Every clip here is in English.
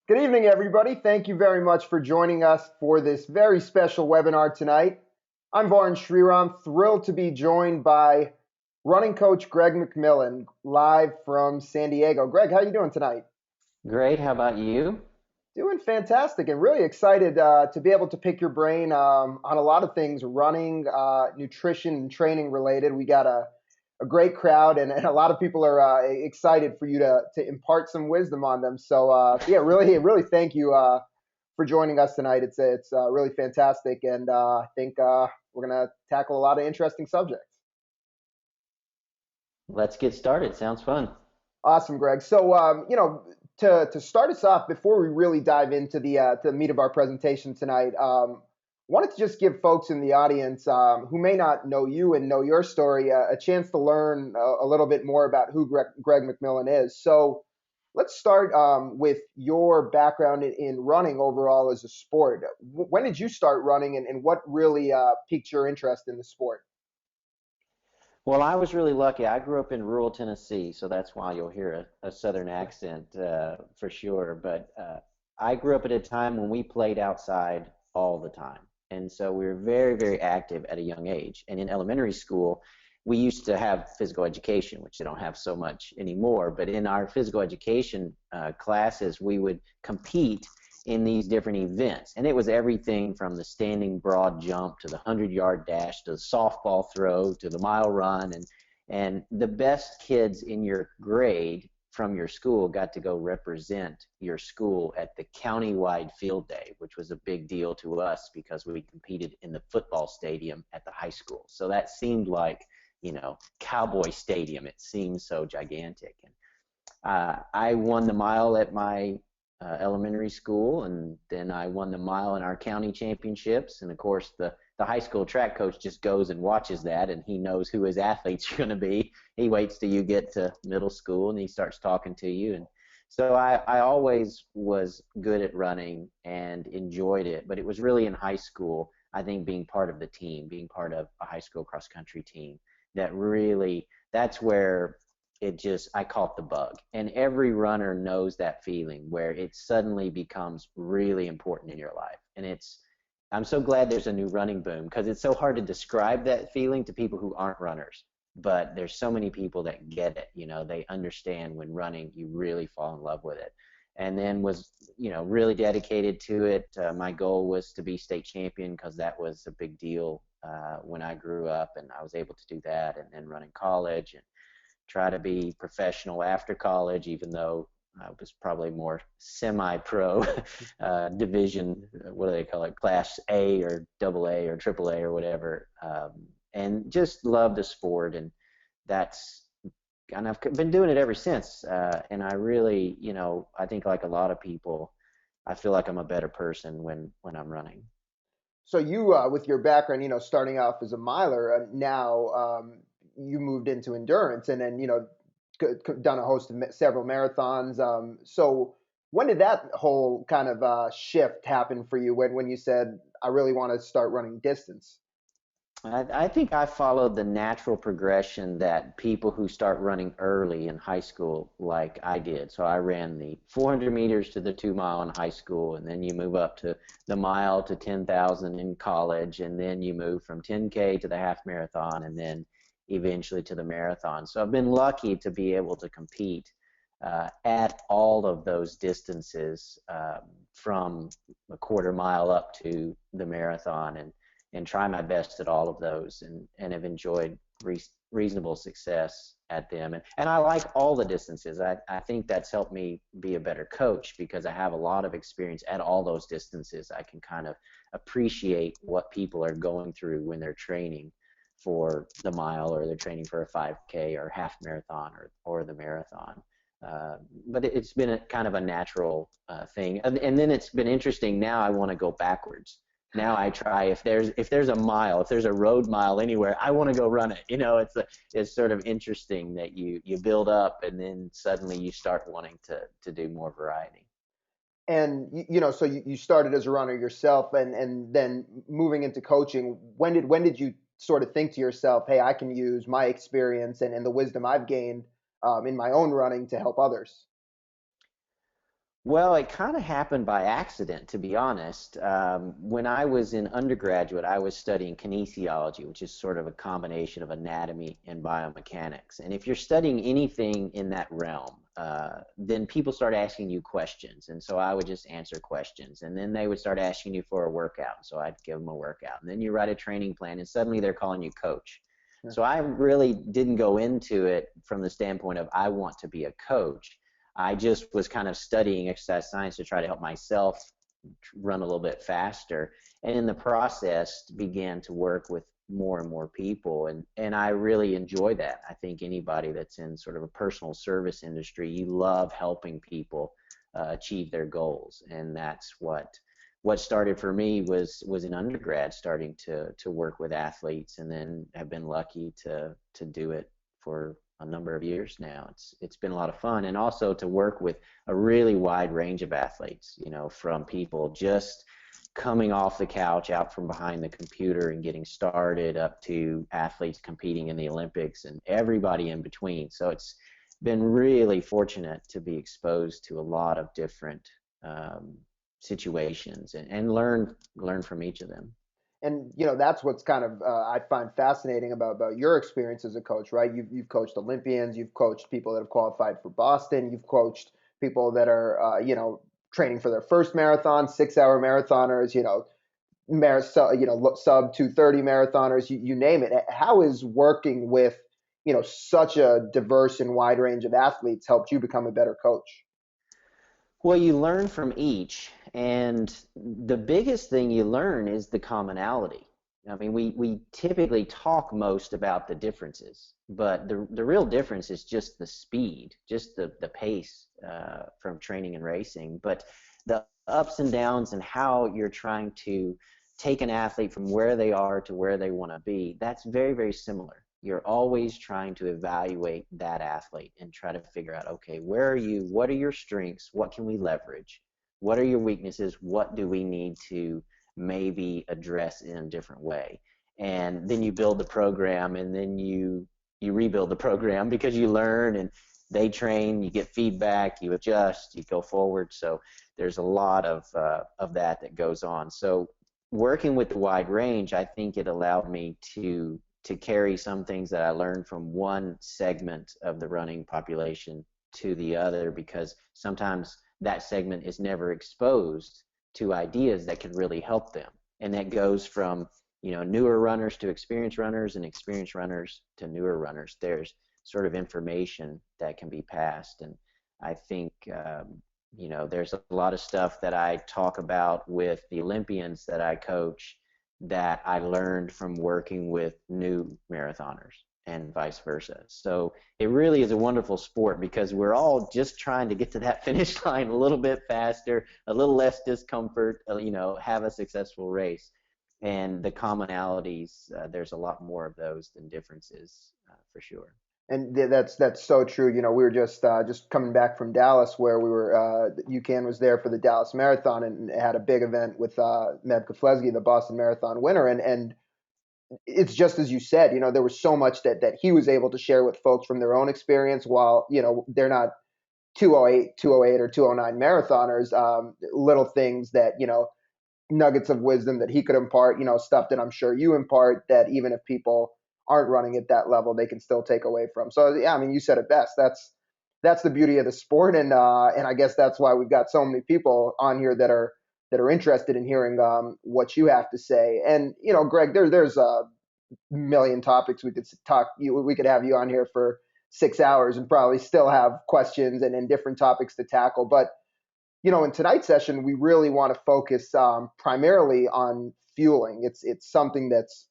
Good evening, everybody. Thank you very much for joining us for this very special webinar tonight. I'm Varun Sriram, thrilled to be joined by running coach Greg McMillan, live from San Diego. Greg, how are you doing tonight? Great. How about you? Doing fantastic and really excited to be able to pick your brain on a lot of things running, nutrition, and training related. We got a great crowd and a lot of people are excited for you to impart some wisdom on them. So, yeah, really thank you for joining us tonight. It's really fantastic. And I think we're going to tackle a lot of interesting subjects. Let's get started. Sounds fun. Awesome, Greg. So, to start us off, before we really dive into the meat of our presentation tonight, wanted to just give folks in the audience who may not know you and know your story a chance to learn a little bit more about who Greg McMillan is. So, let's start with your background in running overall as a sport. When did you start running, and what really piqued your interest in the sport? Well, I was really lucky. I grew up in rural Tennessee, so that's why you'll hear a southern accent for sure. But I grew up at a time when we played outside all the time. And so we were very, very active at a young age. And in elementary school, we used to have physical education, which they don't have so much anymore. But in our physical education classes, we would compete in these different events. And it was everything from the standing broad jump to the 100-yard dash to the softball throw to the mile run. And the best kids in your grade from your school got to go represent your school at the county-wide field day, which was a big deal to us because we competed in the football stadium at the high school. So that seemed like, Cowboy Stadium. It seemed so gigantic. And I won the mile at my elementary school, and then I won the mile in our county championships. And of course, the high school track coach just goes and watches that, and he knows who his athletes are going to be. He waits till you get to middle school, and he starts talking to you. And so I always was good at running and enjoyed it, but it was really in high school, I think, being part of the team, being part of a high school cross country team, that's where I caught the bug. And every runner knows that feeling where it suddenly becomes really important in your life. And I'm so glad there's a new running boom because it's so hard to describe that feeling to people who aren't runners. But there's so many people that get it. They understand when running, you really fall in love with it. And then was, really dedicated to it. My goal was to be state champion because that was a big deal when I grew up, and I was able to do that. And then running college and try to be professional after college, even though I was probably more semi-pro division, what do they call it, class A or double A or triple A or whatever, and just love the sport. And I've been doing it ever since. And I really, I think like a lot of people, I feel like I'm a better person when I'm running. So you, with your background, starting off as a miler, now you moved into endurance, and then done a host of several marathons. So when did that whole kind of shift happen for you? When you said I really want to start running distance? I think I followed the natural progression that people who start running early in high school, like I did. So I ran the 400 meters to the 2 mile in high school, and then you move up to the mile to 10,000 in college, and then you move from 10K to the half marathon, and then eventually to the marathon. So I've been lucky to be able to compete at all of those distances, from a quarter mile up to the marathon, and try my best at all of those, and have enjoyed reasonable success at them. And I like all the distances. I think that's helped me be a better coach because I have a lot of experience at all those distances. I can kind of appreciate what people are going through when they're training for the mile, or they're training for a 5K or half marathon, or the marathon. But it's been kind of a natural thing. And then it's been interesting. Now I want to go backwards. Now I try, if there's a mile, if there's a road mile anywhere, I want to go run it. It's sort of interesting that you build up, and then suddenly you start wanting to do more variety. And so you started as a runner yourself, and then moving into coaching. When did you sort of think to yourself, hey, I can use my experience and the wisdom I've gained in my own running to help others? Well, it kind of happened by accident, to be honest. When I was in undergraduate, I was studying kinesiology, which is sort of a combination of anatomy and biomechanics. And if you're studying anything in that realm, then people start asking you questions. And so I would just answer questions. And then they would start asking you for a workout. So I'd give them a workout. And then you write a training plan, and suddenly they're calling you coach. Yeah. So I really didn't go into it from the standpoint of I want to be a coach. I just was kind of studying exercise science to try to help myself run a little bit faster. And in the process, began to work with more and more people. And I really enjoy that. I think anybody that's in sort of a personal service industry, you love helping people achieve their goals. And that's what started for me was in undergrad, starting to work with athletes, and then have been lucky to do it for a number of years now. It's been a lot of fun, and also to work with a really wide range of athletes, from people just coming off the couch out from behind the computer and getting started up to athletes competing in the Olympics and everybody in between. So it's been really fortunate to be exposed to a lot of different situations, and learn from each of them. And that's what's kind of I find fascinating about your experience as a coach, right? You've coached Olympians, you've coached people that have qualified for Boston, you've coached people that are training for their first marathon, 6 hour marathoners, sub 230 marathoners, you name it. How is working with such a diverse and wide range of athletes helped you become a better coach? Well, you learn from each, and the biggest thing you learn is the commonality. I mean, we typically talk most about the differences, but the real difference is just the speed, just the pace from training and racing. But the ups and downs and how you're trying to take an athlete from where they are to where they want to be, that's very, very similar. You're always trying to evaluate that athlete and try to figure out, okay, where are you? What are your strengths? What can we leverage? What are your weaknesses? What do we need to maybe address in a different way? And then you build the program, and then you rebuild the program because you learn and they train, you get feedback, you adjust, you go forward. So there's a lot of that goes on. So working with the wide range, I think it allowed me to carry some things that I learned from one segment of the running population to the other, because sometimes that segment is never exposed to ideas that can really help them. And that goes from newer runners to experienced runners, and experienced runners to newer runners. There's sort of information that can be passed. And I think there's a lot of stuff that I talk about with the Olympians that I coach that I learned from working with new marathoners, and vice versa. So it really is a wonderful sport because we're all just trying to get to that finish line a little bit faster, a little less discomfort, have a successful race. And the commonalities, there's a lot more of those than differences, for sure. And that's so true. We were just coming back from Dallas, where we were. UCAN was there for the Dallas Marathon and had a big event with Meb Keflezighi, the Boston Marathon winner, and it's just as you said. There was so much that he was able to share with folks from their own experience, while they're not 208, 208, or 209 marathoners. Little things that nuggets of wisdom that he could impart, stuff that I'm sure you impart, that even if people aren't running at that level, they can still take away from. So yeah, I mean, you said it best. That's the beauty of the sport, and I guess that's why we've got so many people on here that are interested in hearing what you have to say. And Greg, there's a million topics we could talk. We could have you on here for 6 hours and probably still have questions and different topics to tackle. But in tonight's session, we really want to focus primarily on fueling. It's something that's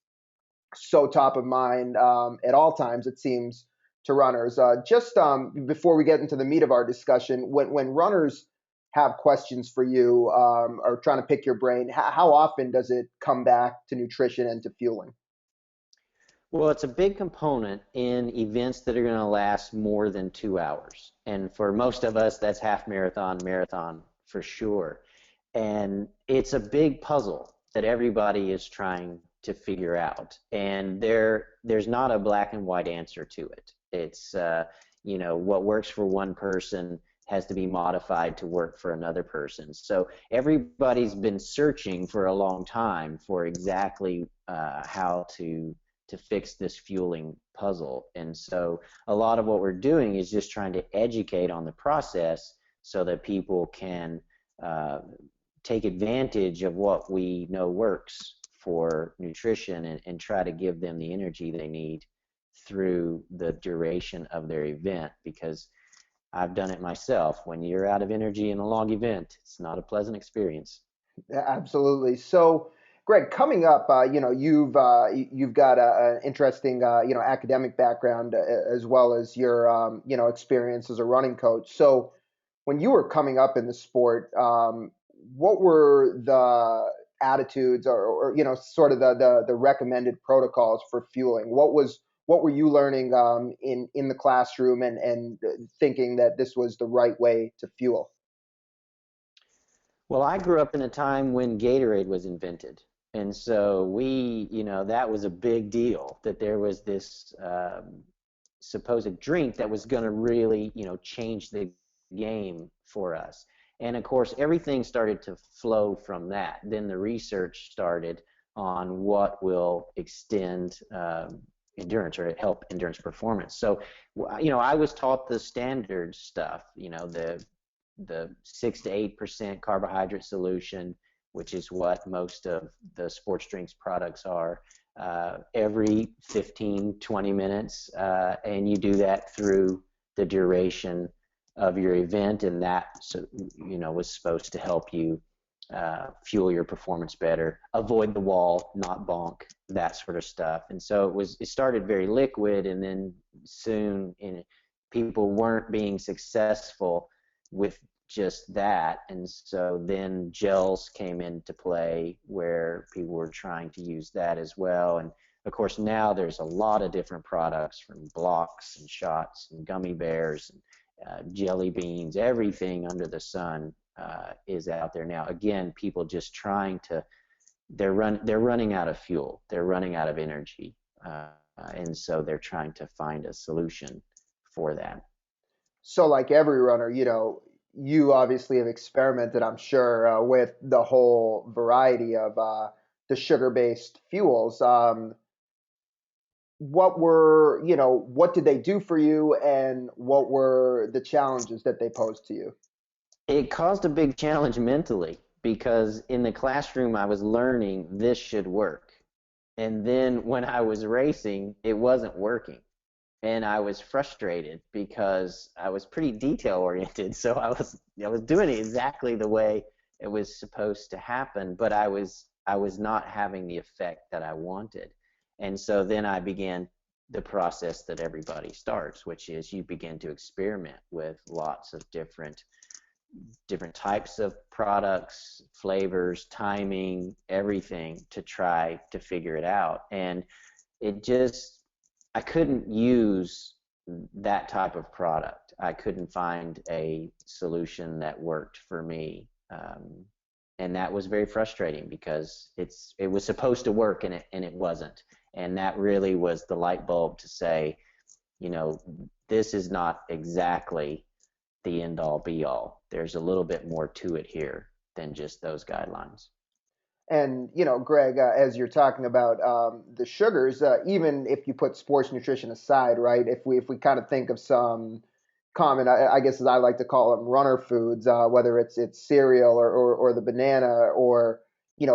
so top of mind at all times, it seems, to runners. Just before we get into the meat of our discussion, when runners have questions for you or trying to pick your brain, how often does it come back to nutrition and to fueling? Well, it's a big component in events that are going to last more than 2 hours. And for most of us, that's half marathon, marathon for sure. And it's a big puzzle that everybody is trying to figure out. And there's not a black and white answer to it. It's what works for one person has to be modified to work for another person. So everybody's been searching for a long time for exactly how to fix this fueling puzzle. And so a lot of what we're doing is just trying to educate on the process so that people can uh, take advantage of what we know works for nutrition, and try to give them the energy they need through the duration of their event, because I've done it myself. When you're out of energy in a long event, it's not a pleasant experience. Yeah, absolutely. So, Greg, coming up, you've got an interesting academic background as well as your experience as a running coach. So, when you were coming up in the sport, what were the attitudes or sort of the recommended protocols for fueling? What were you learning in the classroom and thinking that this was the right way to fuel? Well, I grew up in a time when Gatorade was invented. And so that was a big deal that there was this supposed drink that was going to really, change the game for us. And of course, everything started to flow from that. Then the research started on what will extend endurance or help endurance performance. So, I was taught the standard stuff, the 6 to 8% carbohydrate solution, which is what most of the sports drinks products are, every 15, 20 minutes. And you do that through the duration of your event. And that, was supposed to help you fuel your performance better, avoid the wall, not bonk, that sort of stuff. And so it started very liquid, and then soon people weren't being successful with just that. And so then gels came into play where people were trying to use that as well. And of course, now there's a lot of different products, from blocks and shots and gummy bears and jelly beans. Everything under the sun is out there now. Again, people just trying to, they're running out of fuel. They're running out of energy. And so they're trying to find a solution for that. So, like every runner, you obviously have experimented, I'm sure, with the whole variety of the sugar-based fuels. What did they do for you, and what were the challenges that they posed to you? It caused a big challenge mentally, because in the classroom I was learning this should work. And then when I was racing, it wasn't working. And I was frustrated because I was pretty detail oriented. So I was doing it exactly the way it was supposed to happen, but I was not having the effect that I wanted. And so then I began the process that everybody starts, which is you begin to experiment with lots of different types of products, flavors, timing, everything, to try to figure it out. And it just, I couldn't use that type of product. I couldn't find a solution that worked for me. And that was very frustrating, because it was supposed to work, and it wasn't. And that really was the light bulb to say, you know, this is not exactly the end all be all. There's a little bit more to it here than just those guidelines. And Greg, as you're talking about the sugars, even if you put sports nutrition aside, right? If we kind of think of some common, I guess as I like to call them, runner foods, whether it's cereal or the banana, or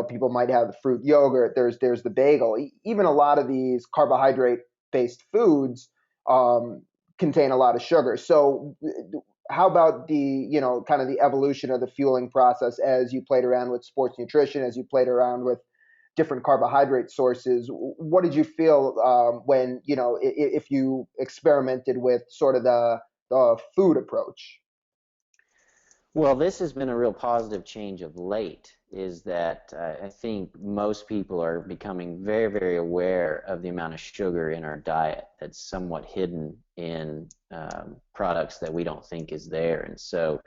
people might have the fruit yogurt. There's the bagel. Even a lot of these carbohydrate based foods um, contain a lot of sugar. So how about the kind of the evolution of the fueling process as you played around with sports nutrition, as you played around with different carbohydrate sources? What did you feel when if you experimented with sort of the food approach? Well, this has been a real positive change of late, is that I think most people are becoming very, very aware of the amount of sugar in our diet that's somewhat hidden in products that we don't think is there. And so,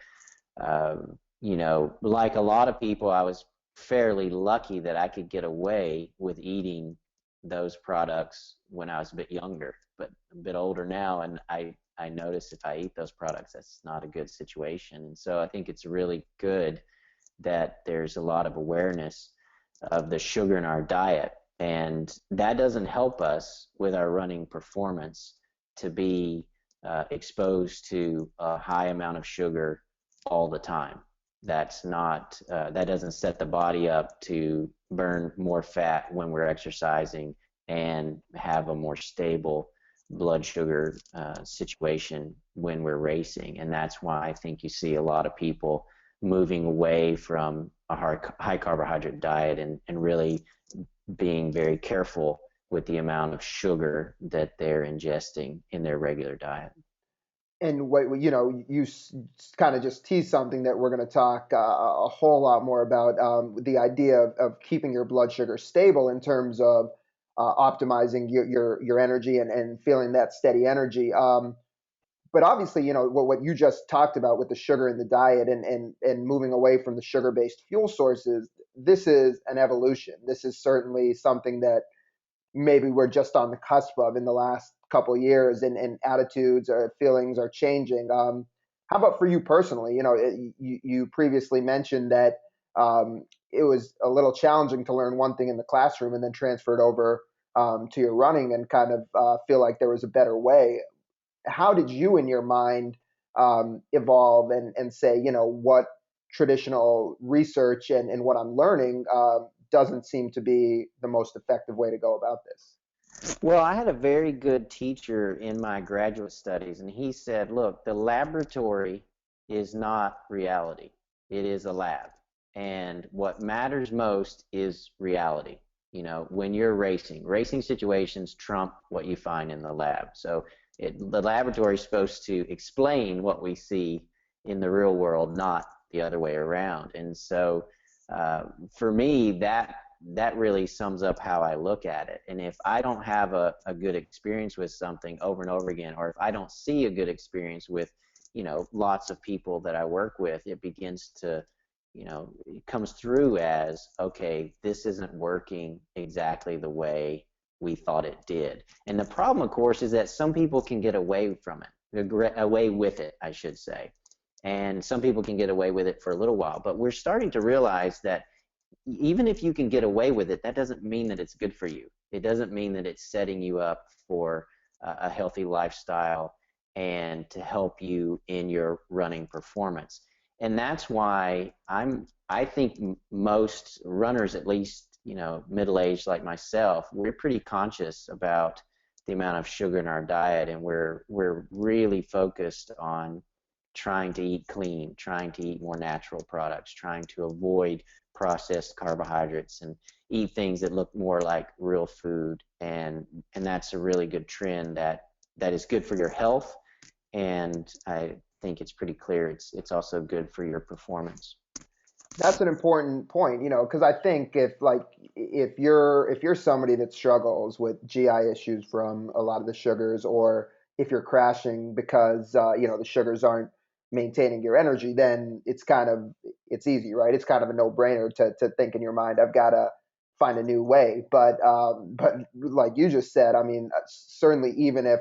like a lot of people, I was fairly lucky that I could get away with eating those products when I was a bit younger, but a bit older now, and I notice if I eat those products, that's not a good situation. And so I think it's really good that there's a lot of awareness of the sugar in our diet. And that doesn't help us with our running performance to be exposed to a high amount of sugar all the time. That's not, that doesn't set the body up to burn more fat when we're exercising and have a more stable blood sugar situation when we're racing. And that's why I think you see a lot of people moving away from a high carbohydrate diet and really being very careful with the amount of sugar that they're ingesting in their regular diet. And what you kind of just teased something that we're going to talk a whole lot more about, the idea of keeping your blood sugar stable in terms of optimizing your energy and feeling that steady energy. But obviously, what you just talked about with the sugar in the diet and moving away from the sugar-based fuel sources, this is an evolution. This is certainly something that maybe we're just on the cusp of in the last couple of years, and attitudes or feelings are changing. How about for you personally? You previously mentioned that it was a little challenging to learn one thing in the classroom and then transfer it over to your running and kind of feel like there was a better way. How did you in your mind evolve and say, what traditional research and what I'm learning doesn't seem to be the most effective way to go about this? Well, I had a very good teacher in my graduate studies, and he said, look, the laboratory is not reality. It is a lab. And what matters most is reality. When you're racing situations trump what you find in the lab. So the laboratory is supposed to explain what we see in the real world, not the other way around. And so for me, that really sums up how I look at it. And if I don't have a good experience with something over and over again, or if I don't see a good experience with, lots of people that I work with, it begins to, it comes through as, okay, this isn't working exactly the way we thought it did. And the problem, of course, is that some people can get away from it, away with it, I should say. And some people can get away with it for a little while. But we're starting to realize that even if you can get away with it, that doesn't mean that it's good for you. It doesn't mean that it's setting you up for a healthy lifestyle and to help you in your running performance. And that's why I think most runners, at least, middle-aged like myself, we're pretty conscious about the amount of sugar in our diet, and we're really focused on trying to eat clean, trying to eat more natural products, trying to avoid processed carbohydrates and eat things that look more like real food. And that's a really good trend that is good for your health, and I think it's pretty clear it's also good for your performance. That's an important point, because I think if you're somebody that struggles with GI issues from a lot of the sugars, or if you're crashing because the sugars aren't maintaining your energy, then it's easy, right? It's kind of a no-brainer to think in your mind, I've got to find a new way. But like you just said, I mean, certainly even if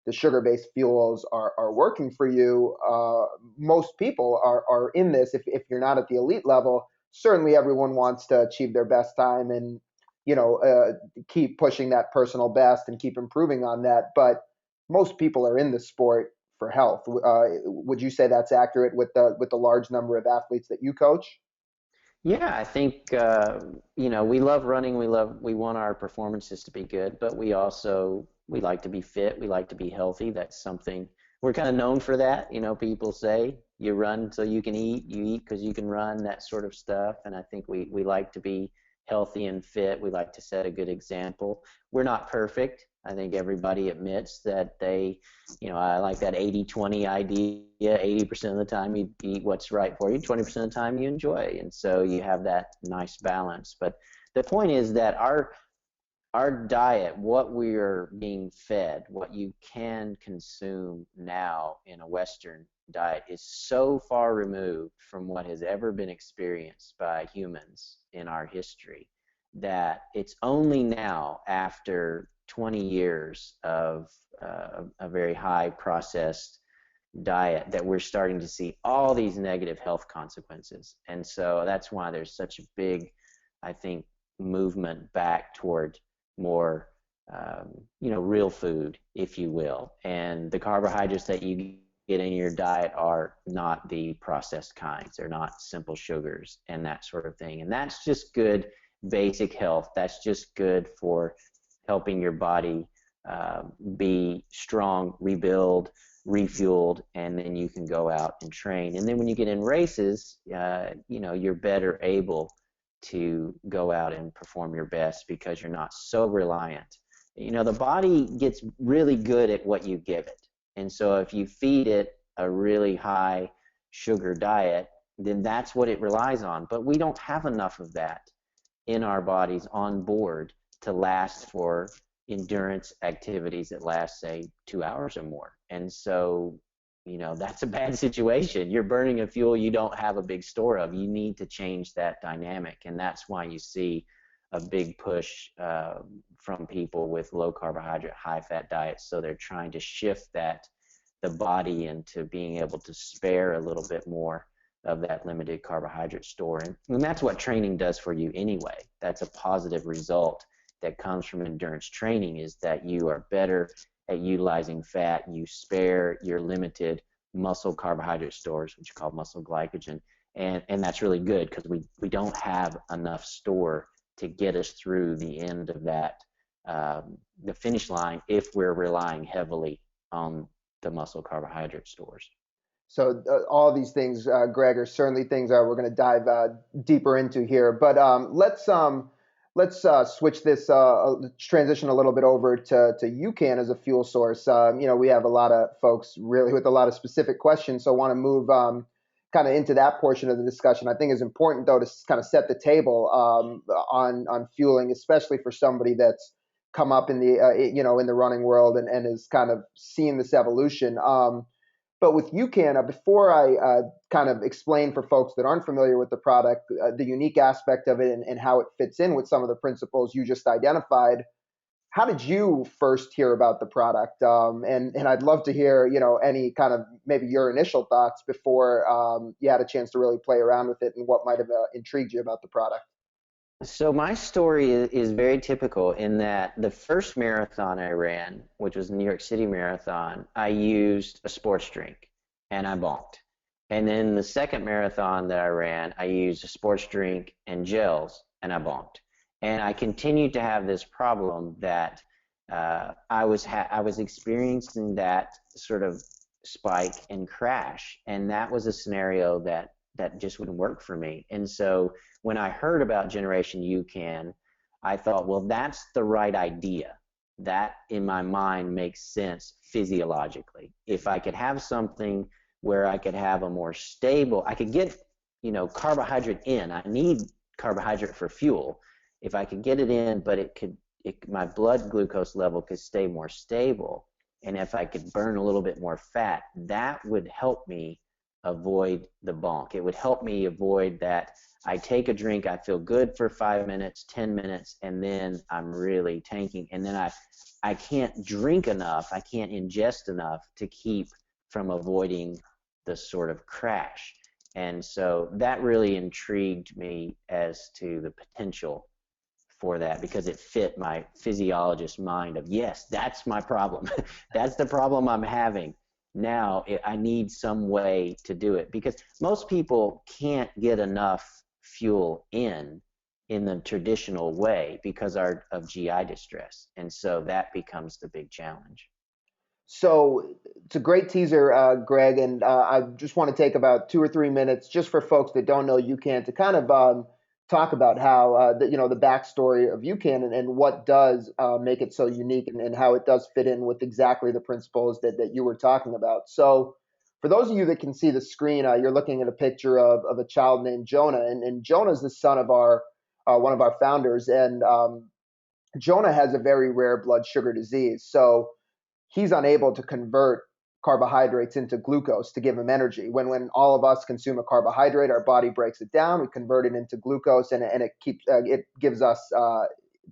the sugar-based fuels are working for you, most people are in this. If you're not at the elite level, certainly everyone wants to achieve their best time and keep pushing that personal best and keep improving on that. But most people are in the sport for health. Would you say that's accurate with the large number of athletes that you coach? Yeah, I think we love running. We want our performances to be good, but we like to be fit. We like to be healthy. That's something we're kind of known for that. People say you run so you can eat, you eat because you can run, that sort of stuff. And I think we like to be healthy and fit. We like to set a good example. We're not perfect. I think everybody admits that I like that 80-20 idea. 80% of the time you eat what's right for you, 20% of the time you enjoy. And so you have that nice balance. But the point is that our diet, what we are being fed, what you can consume now in a Western diet, is so far removed from what has ever been experienced by humans in our history that it's only now, after 20 years of a very high processed diet that we're starting to see all these negative health consequences. And so that's why there's such a big, I think, movement back toward more, real food, if you will. And the carbohydrates that you get in your diet are not the processed kinds. They're not simple sugars and that sort of thing. And that's just good basic health. That's just good for helping your body be strong, rebuild, refueled, and then you can go out and train. And then when you get in races, you're better able to go out and perform your best because you're not so reliant. The body gets really good at what you give it. And so if you feed it a really high sugar diet, then that's what it relies on. But we don't have enough of that in our bodies on board to last for endurance activities that last, say, 2 hours or more. And so, that's a bad situation. You're burning a fuel you don't have a big store of. You need to change that dynamic. And that's why you see a big push from people with low carbohydrate, high fat diets. So they're trying to shift the body into being able to spare a little bit more of that limited carbohydrate store. And that's what training does for you anyway. That's a positive result that comes from endurance training, is that you are better at utilizing fat. You spare your limited muscle carbohydrate stores, which are called muscle glycogen. And that's really good because we don't have enough store to get us through the end of that, the finish line, if we're relying heavily on the muscle carbohydrate stores. So all these things, Greg, are certainly things that we're going to dive deeper into here. But let's switch this, transition a little bit over to UCAN as a fuel source. We have a lot of folks really with a lot of specific questions, so I want to move kind of into that portion of the discussion. I think is important though to kind of set the table on fueling, especially for somebody that's come up in the in the running world and is kind of seeing this evolution. But with UCAN, before I kind of explain for folks that aren't familiar with the product, the unique aspect of it and how it fits in with some of the principles you just identified, how did you first hear about the product? And I'd love to hear, any kind of maybe your initial thoughts before you had a chance to really play around with it and what might have intrigued you about the product. So my story is very typical in that the first marathon I ran, which was the New York City Marathon, I used a sports drink and I bonked. And then the second marathon that I ran, I used a sports drink and gels and I bonked. And I continued to have this problem that I was experiencing that sort of spike and crash, and that was a scenario that just wouldn't work for me. And so when I heard about Generation UCAN, I thought, well, that's the right idea. That in my mind makes sense physiologically. If I could have something where I could have a more stable, I could get, carbohydrate in. I need carbohydrate for fuel. If I could get it in, but my blood glucose level could stay more stable, and if I could burn a little bit more fat, that would help me avoid the bonk. It would help me avoid that I take a drink, I feel good for 5 minutes, 10 minutes, and then I'm really tanking. And then I can't drink enough, I can't ingest enough to keep from avoiding the sort of crash. And so that really intrigued me as to the potential for that, because it fit my physiologist mind of, yes, that's my problem. That's the problem I'm having. Now I need some way to do it, because most people can't get enough fuel in the traditional way because of GI distress. And so that becomes the big challenge. So it's a great teaser, Greg, and I just want to take about 2 or 3 minutes just for folks that don't know UCAN to kind of talk about how the backstory of UCAN and what does make it so unique and how it does fit in with exactly the principles that you were talking about. So for those of you that can see the screen, you're looking at a picture of a child named Jonah, and Jonah is the son of our one of our founders, and Jonah has a very rare blood sugar disease. So he's unable to convert carbohydrates into glucose to give him energy. When all of us consume a carbohydrate, our body breaks it down, we convert it into glucose, and it gives us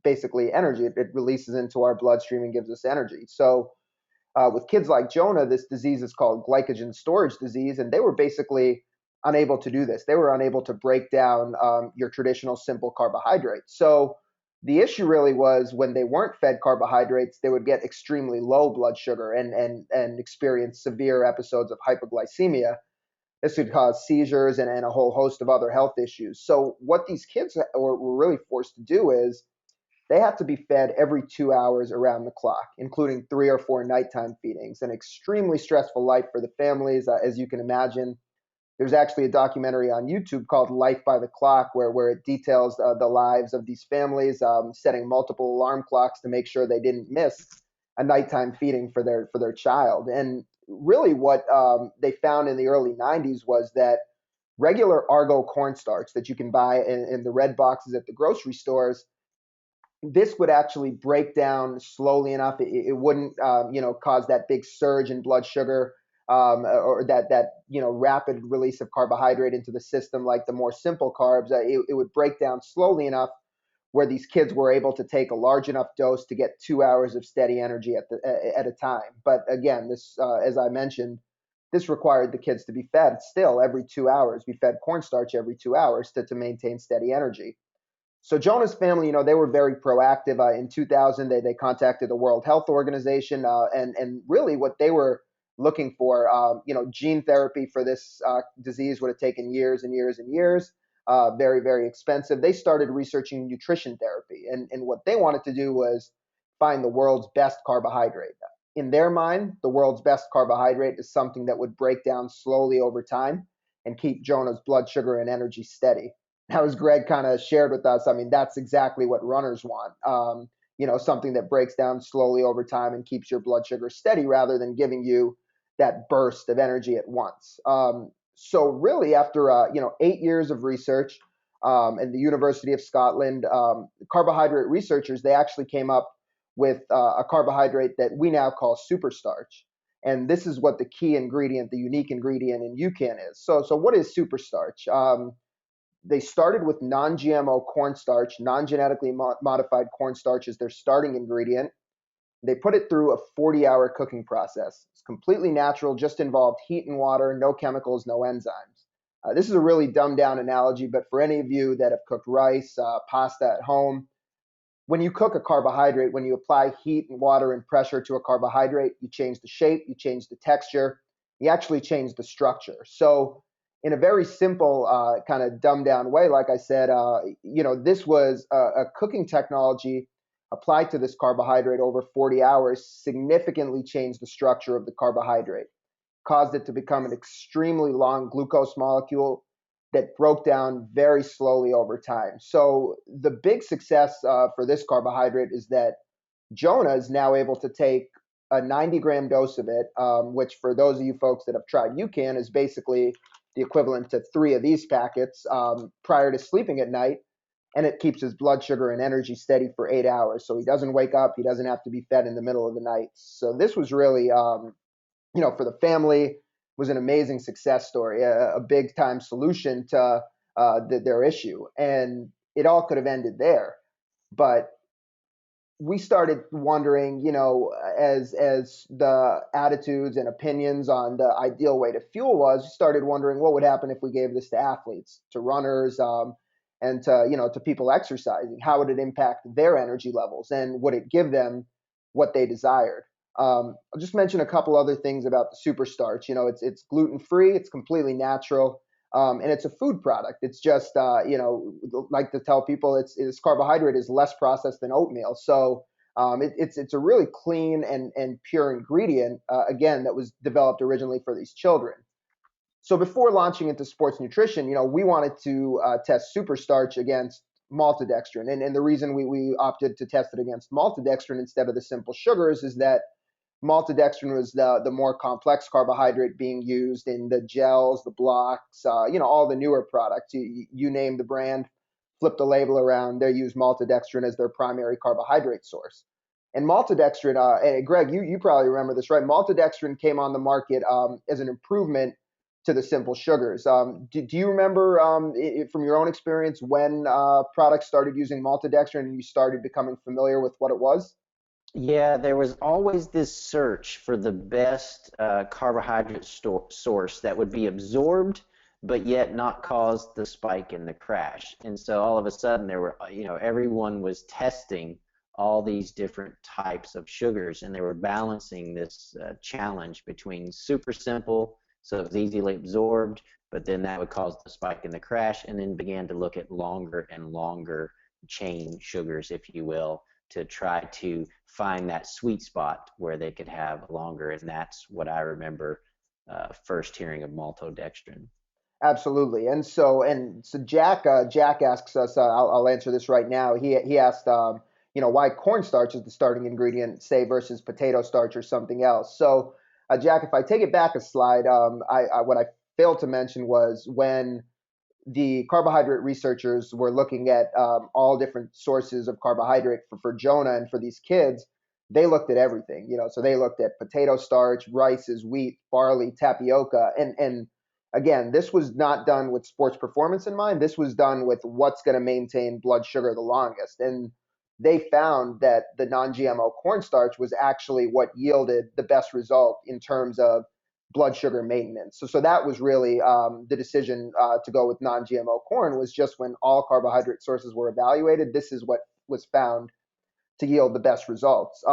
basically energy. It releases into our bloodstream and gives us energy. So with kids like Jonah, this disease is called glycogen storage disease, and they were basically unable to do this. They were unable to break down your traditional simple carbohydrates. So the issue really was when they weren't fed carbohydrates, they would get extremely low blood sugar and experience severe episodes of hypoglycemia. This could cause seizures and a whole host of other health issues. So what these kids were really forced to do is they have to be fed every 2 hours around the clock, including 3 or 4 nighttime feedings. An extremely stressful life for the families, as you can imagine. There's actually a documentary on YouTube called Life by the Clock, where it details the lives of these families, setting multiple alarm clocks to make sure they didn't miss a nighttime feeding for their child. And really, what they found in the early 90s was that regular Argo cornstarch that you can buy in the red boxes at the grocery stores, this would actually break down slowly enough. It wouldn't, cause that big surge in blood sugar, or that rapid release of carbohydrate into the system like the more simple carbs. It would break down slowly enough where these kids were able to take a large enough dose to get 2 hours of steady energy at a time. But again, this, as I mentioned, this required the kids to be fed still every 2 hours, be fed cornstarch every 2 hours to maintain steady energy. So Jonah's family, they were very proactive. In 2000, they contacted the World Health Organization, and really what they were looking for, gene therapy for this disease would have taken years and years and years, very, very expensive. They started researching nutrition therapy, and what they wanted to do was find the world's best carbohydrate. In their mind, the world's best carbohydrate is something that would break down slowly over time and keep Jonah's blood sugar and energy steady. Now, as Greg kind of shared with us, I mean, that's exactly what runners want. Something that breaks down slowly over time and keeps your blood sugar steady rather than giving you that burst of energy at once. So really, after 8 years of research in the University of Scotland, carbohydrate researchers, they actually came up with a carbohydrate that we now call superstarch. And this is what the key ingredient, the unique ingredient in UCAN is. So what is superstarch? They started with non-GMO cornstarch, non-genetically modified cornstarch as their starting ingredient. They put it through a 40-hour cooking process. It's completely natural, just involved heat and water, no chemicals, no enzymes. This is a really dumbed down analogy, but for any of you that have cooked rice, pasta at home, when you cook a carbohydrate, when you apply heat and water and pressure to a carbohydrate, you change the shape, you change the texture, you actually change the structure. So, in a very simple, kind of dumbed down way, like I said, this was a cooking technology applied to this carbohydrate over 40 hours, significantly changed the structure of the carbohydrate, caused it to become an extremely long glucose molecule that broke down very slowly over time. So the big success for this carbohydrate is that Jonah is now able to take a 90-gram dose of it, which for those of you folks that have tried UCAN is basically the equivalent to 3 of these packets prior to sleeping at night. And it keeps his blood sugar and energy steady for 8 hours. So he doesn't wake up. He doesn't have to be fed in the middle of the night. So this was really, for the family, was an amazing success story, a big time solution to their issue. And it all could have ended there. But we started wondering, as the attitudes and opinions on the ideal way to fuel was, we started wondering what would happen if we gave this to athletes, to runners, and to people exercising. How would it impact their energy levels, and would it give them what they desired? I'll just mention a couple other things about the superstarch. It's gluten free, it's completely natural. And it's a food product. It's just, like to tell people, it's carbohydrate is less processed than oatmeal. So it's a really clean and pure ingredient, again, that was developed originally for these children. So before launching into sports nutrition, we wanted to test superstarch against maltodextrin. And the reason we opted to test it against maltodextrin instead of the simple sugars is that maltodextrin was the more complex carbohydrate being used in the gels, the blocks, all the newer products. You name the brand, flip the label around, they use maltodextrin as their primary carbohydrate source. And maltodextrin, Greg, you probably remember this, right? Maltodextrin came on the market as an improvement to the simple sugars. Do you remember from your own experience when products started using maltodextrin and you started becoming familiar with what it was? Yeah, there was always this search for the best carbohydrate source that would be absorbed, but yet not cause the spike in the crash. And so all of a sudden, there were, everyone was testing all these different types of sugars, and they were balancing this challenge between super simple, so it was easily absorbed, but then that would cause the spike in the crash, and then began to look at longer and longer chain sugars, if you will, to try to find that sweet spot where they could have longer. And that's what I remember first hearing of maltodextrin. Absolutely. And so Jack asks us. I'll answer this right now. He asked, why cornstarch is the starting ingredient, say, versus potato starch or something else. So, Jack, if I take it back a slide, what I failed to mention was when the carbohydrate researchers were looking at all different sources of carbohydrate for Jonah and for these kids. They looked at everything, so they looked at potato starch, rices, wheat, barley, tapioca, and again, this was not done with sports performance in mind. This was done with what's going to maintain blood sugar the longest, and they found that the non-GMO cornstarch was actually what yielded the best result in terms of blood sugar maintenance. So that was really the decision to go with non-GMO corn was just when all carbohydrate sources were evaluated. This is what was found to yield the best results.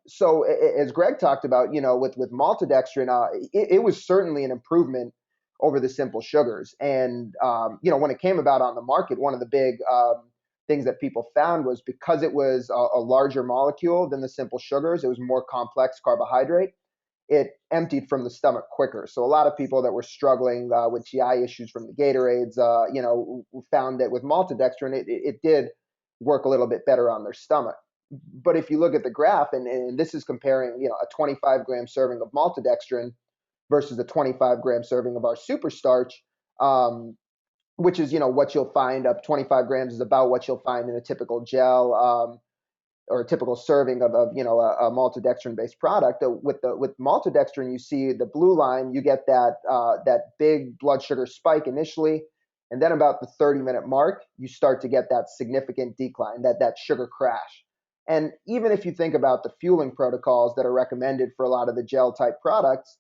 So as Greg talked about, with maltodextrin, it was certainly an improvement over the simple sugars. And when it came about on the market, one of the big things that people found was because it was a larger molecule than the simple sugars, it was more complex carbohydrate, it emptied from the stomach quicker. So a lot of people that were struggling with GI issues from the Gatorades, found that with maltodextrin, it did work a little bit better on their stomach. But if you look at the graph, and this is comparing, a 25-gram serving of maltodextrin versus a 25-gram serving of our super starch, which is, what you'll find up 25 grams is about what you'll find in a typical gel. Or a typical serving of a maltodextrin based product. With maltodextrin, you see the blue line, you get that big blood sugar spike initially, and then about the 30-minute mark, you start to get that significant decline, that sugar crash. And even if you think about the fueling protocols that are recommended for a lot of the gel type products,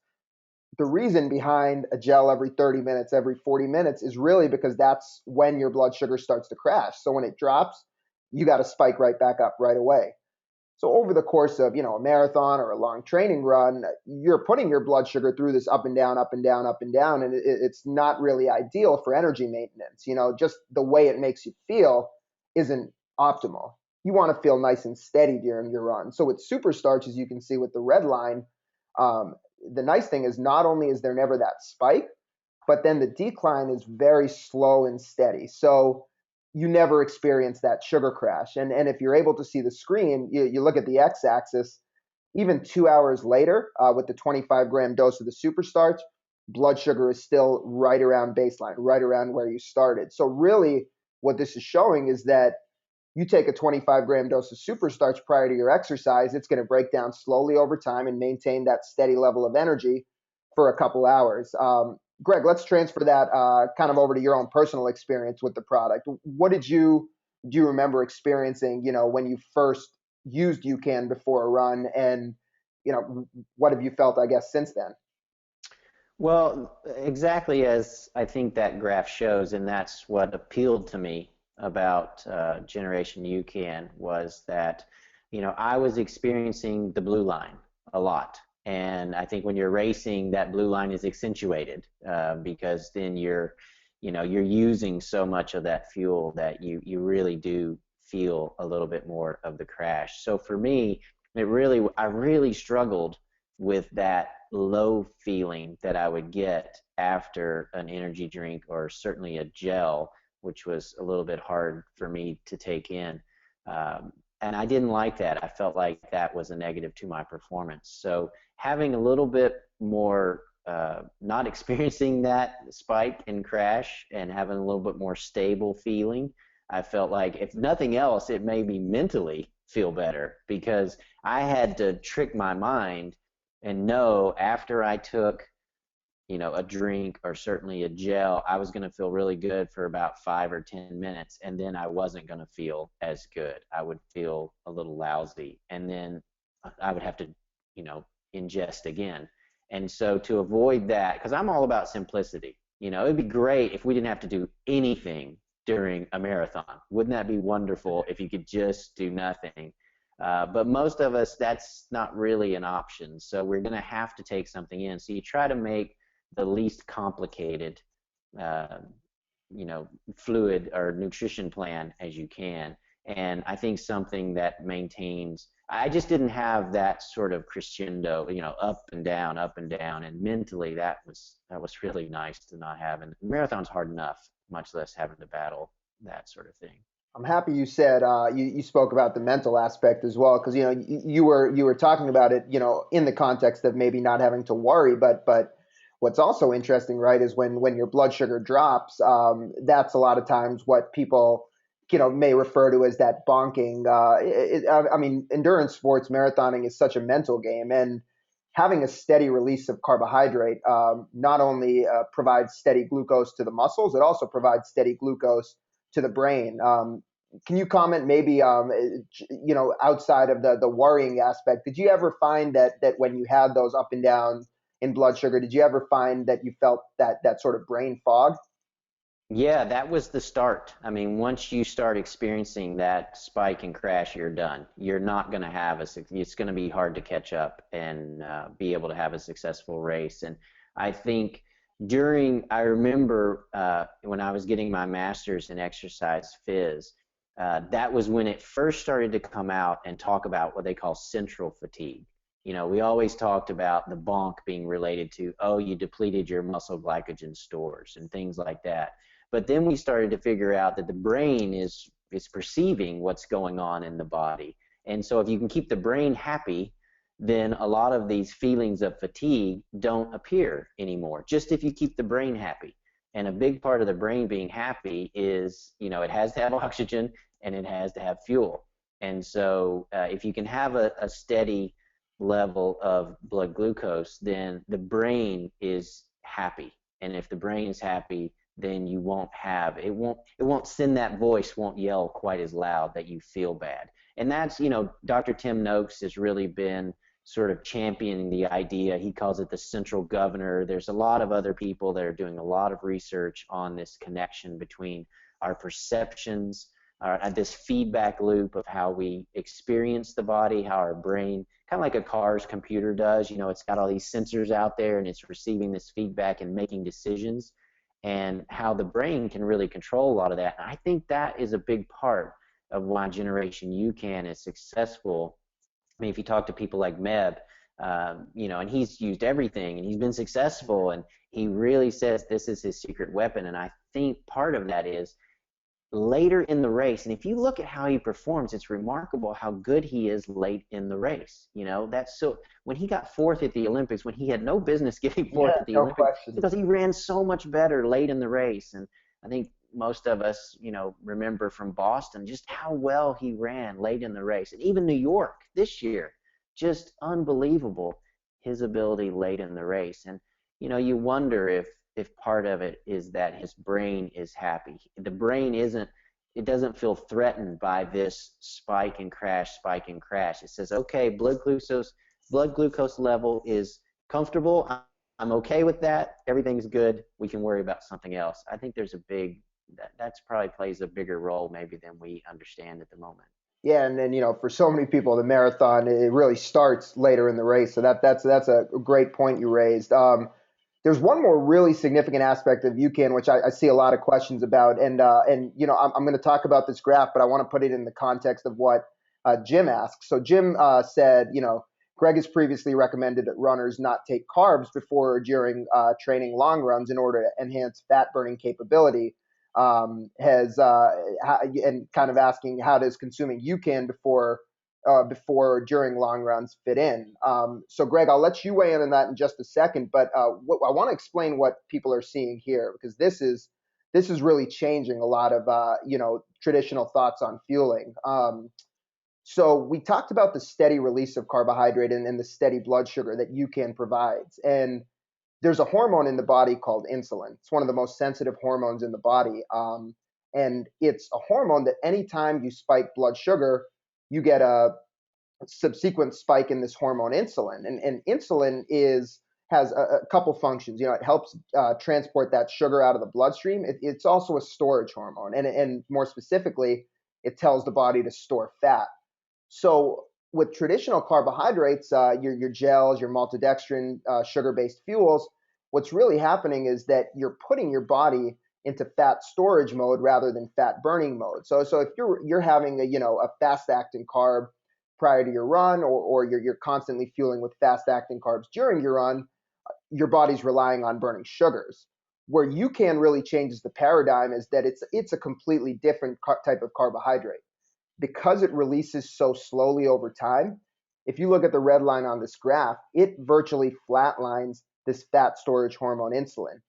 the reason behind a gel every 30 minutes, every 40 minutes is really because that's when your blood sugar starts to crash. So when it drops, you got to spike right back up right away. So over the course of, a marathon or a long training run, you're putting your blood sugar through this up and down, up and down, up and down, and it's not really ideal for energy maintenance. Just the way it makes you feel isn't optimal. You want to feel nice and steady during your run. So with super starch, as you can see with the red line, um, the nice thing is not only is there never that spike, but then the decline is very slow and steady. So you never experience that sugar crash. And if you're able to see the screen, you look at the x-axis, even 2 hours later, with the 25-gram dose of the super starch, blood sugar is still right around baseline, right around where you started. So really what this is showing is that you take a 25-gram dose of super starch prior to your exercise, it's going to break down slowly over time and maintain that steady level of energy for a couple hours. Greg, let's transfer that kind of over to your own personal experience with the product. What do you remember experiencing, when you first used UCAN before a run, and what have you felt, I guess, since then? Well, exactly as I think that graph shows, and that's what appealed to me about Generation UCAN was that, I was experiencing the blue line a lot. And I think when you're racing, that blue line is accentuated because then you're using so much of that fuel that you really do feel a little bit more of the crash. So for me, I really struggled with that low feeling that I would get after an energy drink or certainly a gel, which was a little bit hard for me to take in. And I didn't like that. I felt like that was a negative to my performance. So having a little bit more, not experiencing that spike and crash and having a little bit more stable feeling, I felt like if nothing else, it made me mentally feel better because I had to trick my mind and know after I took a drink or certainly a gel, I was going to feel really good for about 5 or 10 minutes, and then I wasn't going to feel as good. I would feel a little lousy, and then I would have to, you know, ingest again. And so to avoid that, because I'm all about simplicity, it'd be great if we didn't have to do anything during a marathon. Wouldn't that be wonderful if you could just do nothing? But most of us, that's not really an option. So we're going to have to take something in. So you try to make the least complicated, uh, fluid or nutrition plan as you can. And I think something that maintains, I just didn't have that sort of crescendo, up and down. And mentally, that was really nice to not have. And marathon's hard enough, much less having to battle that sort of thing. I'm happy you said you spoke about the mental aspect as well, because you were talking about it, in the context of maybe not having to worry, but what's also interesting, right, is when your blood sugar drops, that's a lot of times what people may refer to as that bonking. I mean, endurance sports, marathoning is such a mental game, and having a steady release of carbohydrate not only provides steady glucose to the muscles, it also provides steady glucose to the brain. Can you comment maybe, outside of the worrying aspect, did you ever find that when you had those up and down in blood sugar, did you ever find that you felt that sort of brain fog? Yeah, that was the start. I mean, once you start experiencing that spike and crash, you're done. You're not going to have it's going to be hard to catch up and be able to have a successful race. And I think I remember when I was getting my master's in exercise phys, that was when it first started to come out and talk about what they call central fatigue. We always talked about the bonk being related to, oh, you depleted your muscle glycogen stores and things like that. But then we started to figure out that the brain is perceiving what's going on in the body. And so if you can keep the brain happy, then a lot of these feelings of fatigue don't appear anymore, just if you keep the brain happy. And a big part of the brain being happy is, it has to have oxygen and it has to have fuel. And so if you can have a steady level of blood glucose, then the brain is happy. And if the brain is happy, then you won't have it won't send that voice, won't yell quite as loud that you feel bad. And that's, Dr. Tim Noakes has really been sort of championing the idea. He calls it the central governor. There's a lot of other people that are doing a lot of research on this connection between our perceptions, this feedback loop of how we experience the body, how our brain, kind of like a car's computer does, it's got all these sensors out there and it's receiving this feedback and making decisions, and how the brain can really control a lot of that. And I think that is a big part of why Generation UCAN is successful. I mean, if you talk to people like Meb, and he's used everything and he's been successful, and he really says this is his secret weapon. And I think part of that is later in the race, and if you look at how he performs, it's remarkable how good he is late in the race. That's so, when he got fourth at the Olympics, when he had no business getting fourth Yeah, at the no Olympics, question. because he ran so much better late in the race. And I think most of us, remember from Boston just how well he ran late in the race. And even New York this year, just unbelievable, his ability late in the race. And you wonder if part of it is that his brain is happy. The brain it doesn't feel threatened by this spike and crash, spike and crash. It says, okay, blood glucose level is comfortable. I'm okay with that. Everything's good. We can worry about something else. I think there's that's probably plays a bigger role maybe than we understand at the moment. Yeah, and then for so many people, the marathon, it really starts later in the race. So that's a great point you raised. There's one more really significant aspect of UCAN, which I see a lot of questions about, and I'm going to talk about this graph, but I want to put it in the context of what Jim asked. So Jim said, Greg has previously recommended that runners not take carbs before or during training long runs in order to enhance fat burning capability. Has and kind of asking, how does consuming UCAN before or during long runs fit in? So, Greg, I'll let you weigh in on that in just a second, but I want to explain what people are seeing here, because this is really changing a lot of traditional thoughts on fueling. So we talked about the steady release of carbohydrate and the steady blood sugar that UCAN provides, and there's a hormone in the body called insulin. It's one of the most sensitive hormones in the body. And it's a hormone that anytime you spike blood sugar, you get a subsequent spike in this hormone insulin. And insulin has a couple functions. You know, it helps transport that sugar out of the bloodstream. It's also a storage hormone, and more specifically, it tells the body to store fat. So with traditional carbohydrates, your gels, your maltodextrin, sugar-based fuels, what's really happening is that you're putting your body into fat storage mode rather than fat burning mode. So if you're having a fast acting carb prior to your run, or you're constantly fueling with fast acting carbs during your run, your body's relying on burning sugars. Where UCAN really changes the paradigm is that it's a completely different type of carbohydrate because it releases so slowly over time. If you look at the red line on this graph, it virtually flatlines this fat storage hormone insulin,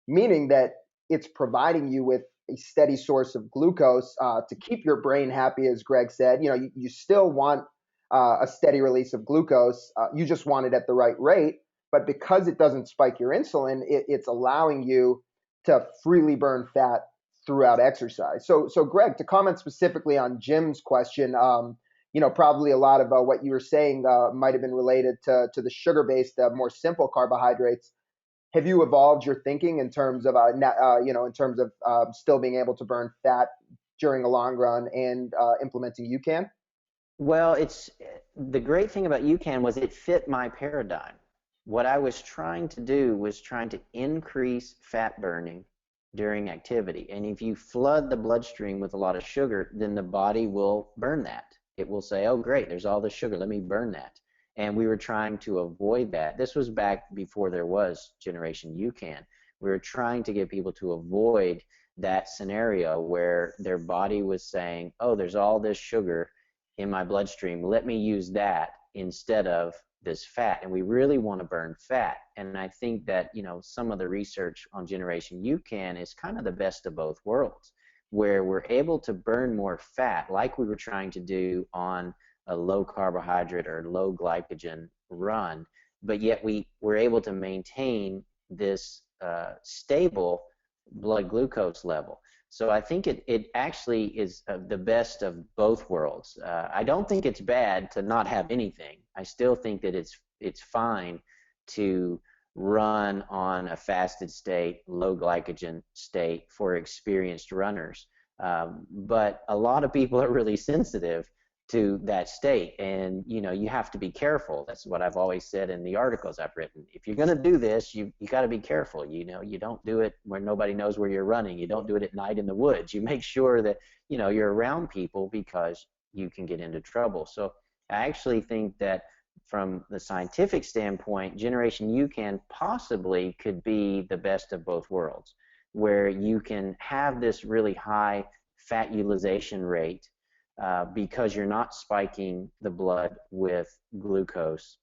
meaning that it's providing you with a steady source of glucose to keep your brain happy, as Greg said. You know, you still want a steady release of glucose. You just want it at the right rate. But because it doesn't spike your insulin, it's allowing you to freely burn fat throughout exercise. So Greg, to comment specifically on Jim's question, probably a lot of what you were saying might have been related to the sugar-based, more simple carbohydrates. Have you evolved your thinking in terms of, still being able to burn fat during a long run and implementing UCAN? Well, it's the great thing about UCAN was it fit my paradigm. What I was trying to do was trying to increase fat burning during activity. And if you flood the bloodstream with a lot of sugar, then the body will burn that. It will say, oh, great, there's all this sugar, let me burn that. And we were trying to avoid that. This was back before there was Generation UCAN. We were trying to get people to avoid that scenario where their body was saying, oh, there's all this sugar in my bloodstream, let me use that instead of this fat. And we really want to burn fat. And I think that, some of the research on Generation UCAN is kind of the best of both worlds, where we're able to burn more fat like we were trying to do on a low carbohydrate or low glycogen run, but yet we were able to maintain this stable blood glucose level. So I think it actually is the best of both worlds. I don't think it's bad to not have anything. I still think that it's fine to run on a fasted state, low glycogen state for experienced runners. But a lot of people are really sensitive to that state, and you have to be careful. That's what I've always said in the articles I've written. If you're going to do this, you got to be careful. You don't do it where nobody knows where you're running. You don't do it at night in the woods. You make sure that you're around people, because you can get into trouble. So I actually think that from the scientific standpoint, Generation UCAN possibly could be the best of both worlds, where you can have this really high fat utilization rate because you're not spiking the blood with glucose,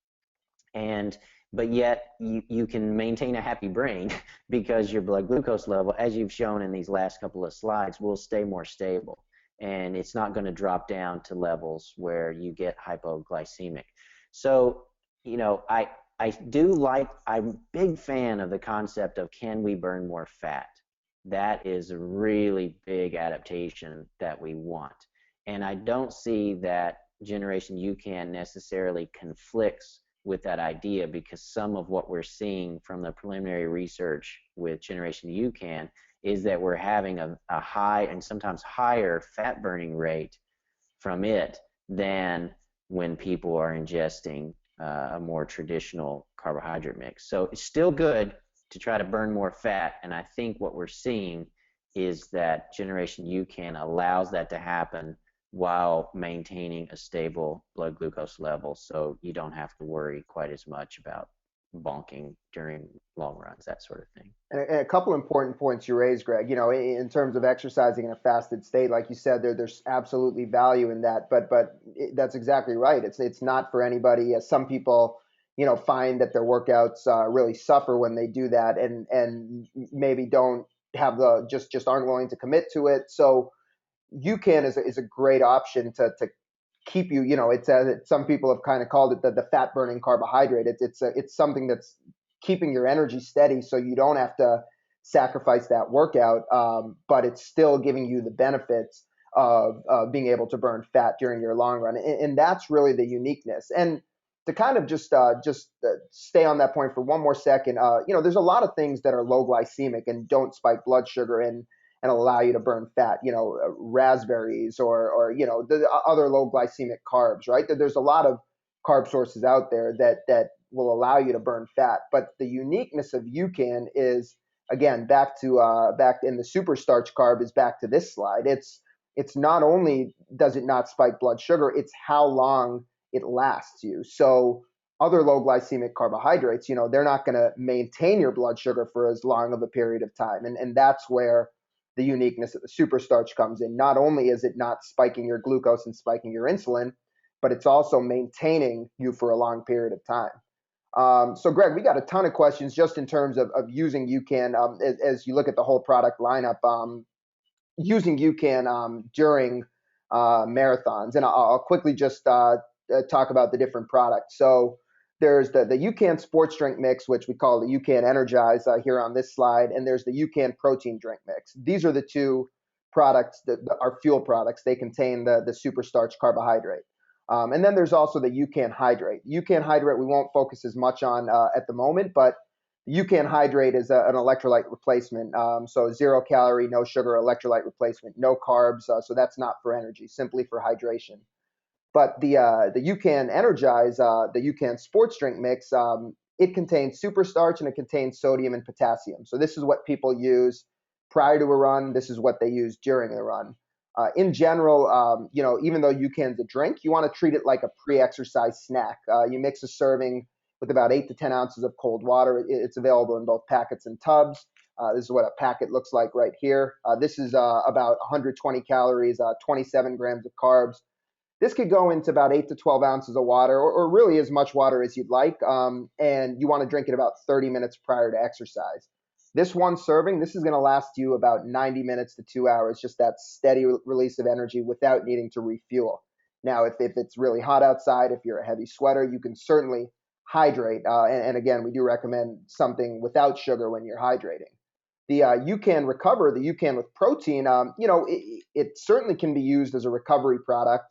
but yet you can maintain a happy brain because your blood glucose level, as you've shown in these last couple of slides, will stay more stable, and it's not going to drop down to levels where you get hypoglycemic. So I'm a big fan of the concept of, can we burn more fat? That is a really big adaptation that we want. And I don't see that Generation UCAN necessarily conflicts with that idea, because some of what we're seeing from the preliminary research with Generation UCAN is that we're having a high and sometimes higher fat burning rate from it than when people are ingesting a more traditional carbohydrate mix. So it's still good to try to burn more fat, and I think what we're seeing is that Generation UCAN allows that to happen while maintaining a stable blood glucose level, so you don't have to worry quite as much about bonking during long runs, that sort of thing. And a couple important points you raised, Greg. In terms of exercising in a fasted state, like you said, there's absolutely value in that. But that's exactly right. It's not for anybody. Some people, find that their workouts really suffer when they do that, and maybe don't have just aren't willing to commit to it. So UCAN is a great option to keep you. Some people have kind of called it the fat burning carbohydrate. It's something that's keeping your energy steady so you don't have to sacrifice that workout, but it's still giving you the benefits of being able to burn fat during your long run. And that's really the uniqueness. And to kind of just stay on that point for one more second, there's a lot of things that are low glycemic and don't spike blood sugar and allow you to burn fat. Raspberries or the other low glycemic carbs, right? There's a lot of carb sources out there that will allow you to burn fat. But the uniqueness of UCAN is, again, back in the super starch carb, is back to this slide. It's not only does it not spike blood sugar, it's how long it lasts you. So other low glycemic carbohydrates, they're not going to maintain your blood sugar for as long of a period of time. And that's where the uniqueness of the super starch comes in. Not only is it not spiking your glucose and spiking your insulin, but it's also maintaining you for a long period of time. So, Greg, we got a ton of questions just in terms of using UCAN as you look at the whole product lineup, using UCAN during marathons. And I'll quickly just talk about the different products. So there's the UCAN sports drink mix, which we call the UCAN energized here on this slide. And there's the UCAN protein drink mix. These are the two products that are fuel products. They contain the super starch carbohydrate. And then there's also the UCAN hydrate. UCAN hydrate we won't focus as much on at the moment, but the UCAN hydrate is an electrolyte replacement. So 0 calorie, no sugar electrolyte replacement, no carbs. So that's not for energy, simply for hydration. But the UCAN Energize, the UCAN sports drink mix, it contains super starch and it contains sodium and potassium. So this is what people use prior to a run. This is what they use during the run. In general, even though UCAN's a drink, you want to treat it like a pre-exercise snack. You mix a serving with about 8 to 10 ounces of cold water. It's available in both packets and tubs. This is what a packet looks like right here. This is about 120 calories, 27 grams of carbs. This could go into about 8 to 12 ounces of water, or really as much water as you'd like. And you want to drink it about 30 minutes prior to exercise. This one serving, this is going to last you about 90 minutes to 2 hours, just that steady release of energy without needing to refuel. Now, if it's really hot outside, if you're a heavy sweater, you can certainly hydrate. And again, we do recommend something without sugar when you're hydrating. The UCAN Recover, the UCAN with protein, it certainly can be used as a recovery product.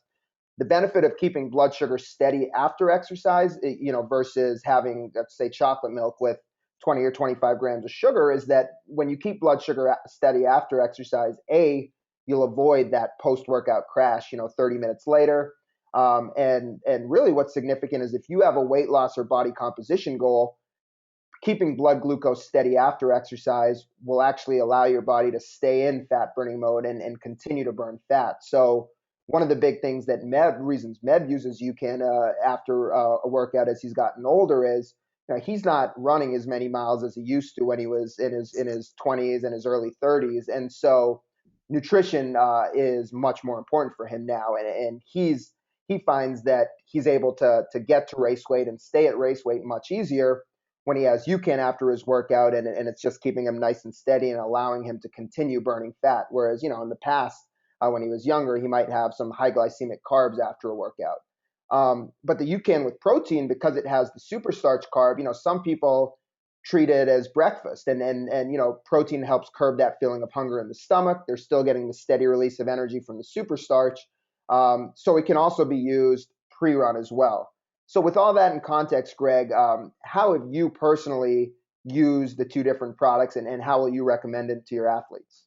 The benefit of keeping blood sugar steady after exercise, versus having, let's say, chocolate milk with 20 or 25 grams of sugar, is that when you keep blood sugar steady after exercise, you'll avoid that post-workout crash, 30 minutes later. And really what's significant is if you have a weight loss or body composition goal, keeping blood glucose steady after exercise will actually allow your body to stay in fat burning mode and continue to burn fat. So one of the big things that reasons Meb uses UCAN after a workout as he's gotten older is, he's not running as many miles as he used to when he was in his 20s and his early 30s. And so nutrition is much more important for him now. And he finds that he's able to get to race weight and stay at race weight much easier when he has UCAN after his workout, and it's just keeping him nice and steady and allowing him to continue burning fat. Whereas, in the past, when he was younger, he might have some high glycemic carbs after a workout. But the UCAN with protein, because it has the super starch carb, some people treat it as breakfast, and protein helps curb that feeling of hunger in the stomach. They're still getting the steady release of energy from the super starch. So it can also be used pre-run as well. So with all that in context, Greg, how have you personally used the two different products, and how will you recommend it to your athletes?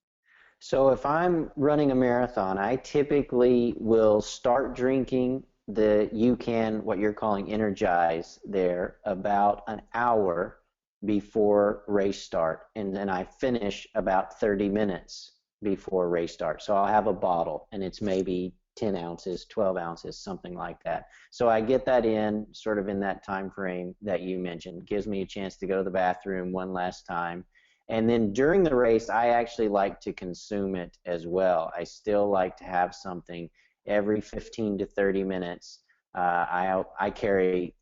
So if I'm running a marathon, I typically will start drinking the UCAN, what you're calling energize there, about an hour before race start. And then I finish about 30 minutes before race start. So I'll have a bottle, and it's maybe 10 ounces, 12 ounces, something like that. So I get that in sort of in that time frame that you mentioned. It gives me a chance to go to the bathroom one last time. And then during the race, I actually like to consume it as well. I still like to have something every 15 to 30 minutes. I carry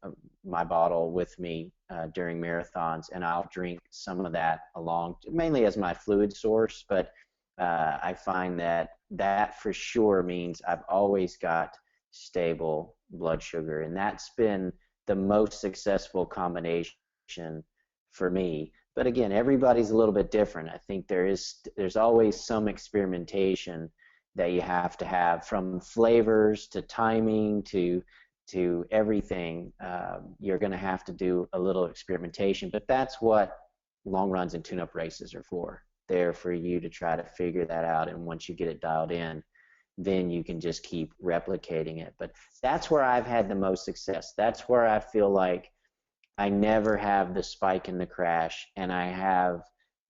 my bottle with me during marathons, and I'll drink some of that along, mainly as my fluid source, but I find that for sure means I've always got stable blood sugar, and that's been the most successful combination for me. But again, everybody's a little bit different. I think there's always some experimentation that you have to have, from flavors to timing to everything. You're going to have to do a little experimentation, but that's what long runs and tune-up races are for. They're for you to try to figure that out, and once you get it dialed in, then you can just keep replicating it. But that's where I've had the most success. That's where I feel like I never have the spike in the crash, and I have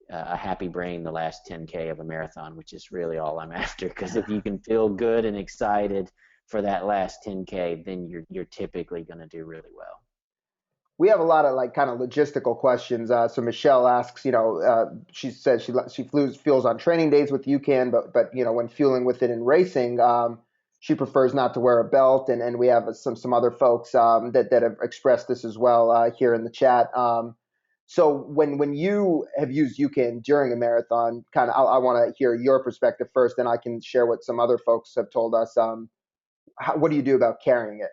a happy brain the last 10K of a marathon, which is really all I'm after. Because if you can feel good and excited for that last 10K, then you're typically going to do really well. We have a lot of like kind of logistical questions. So Michelle asks, she says fuels on training days with UCAN, but when fueling with it in racing, she prefers not to wear a belt. And we have some other folks that have expressed this as well here in the chat. So when you have used UCAN during a marathon, kind of, I want to hear your perspective first, then I can share what some other folks have told us. What do you do about carrying it?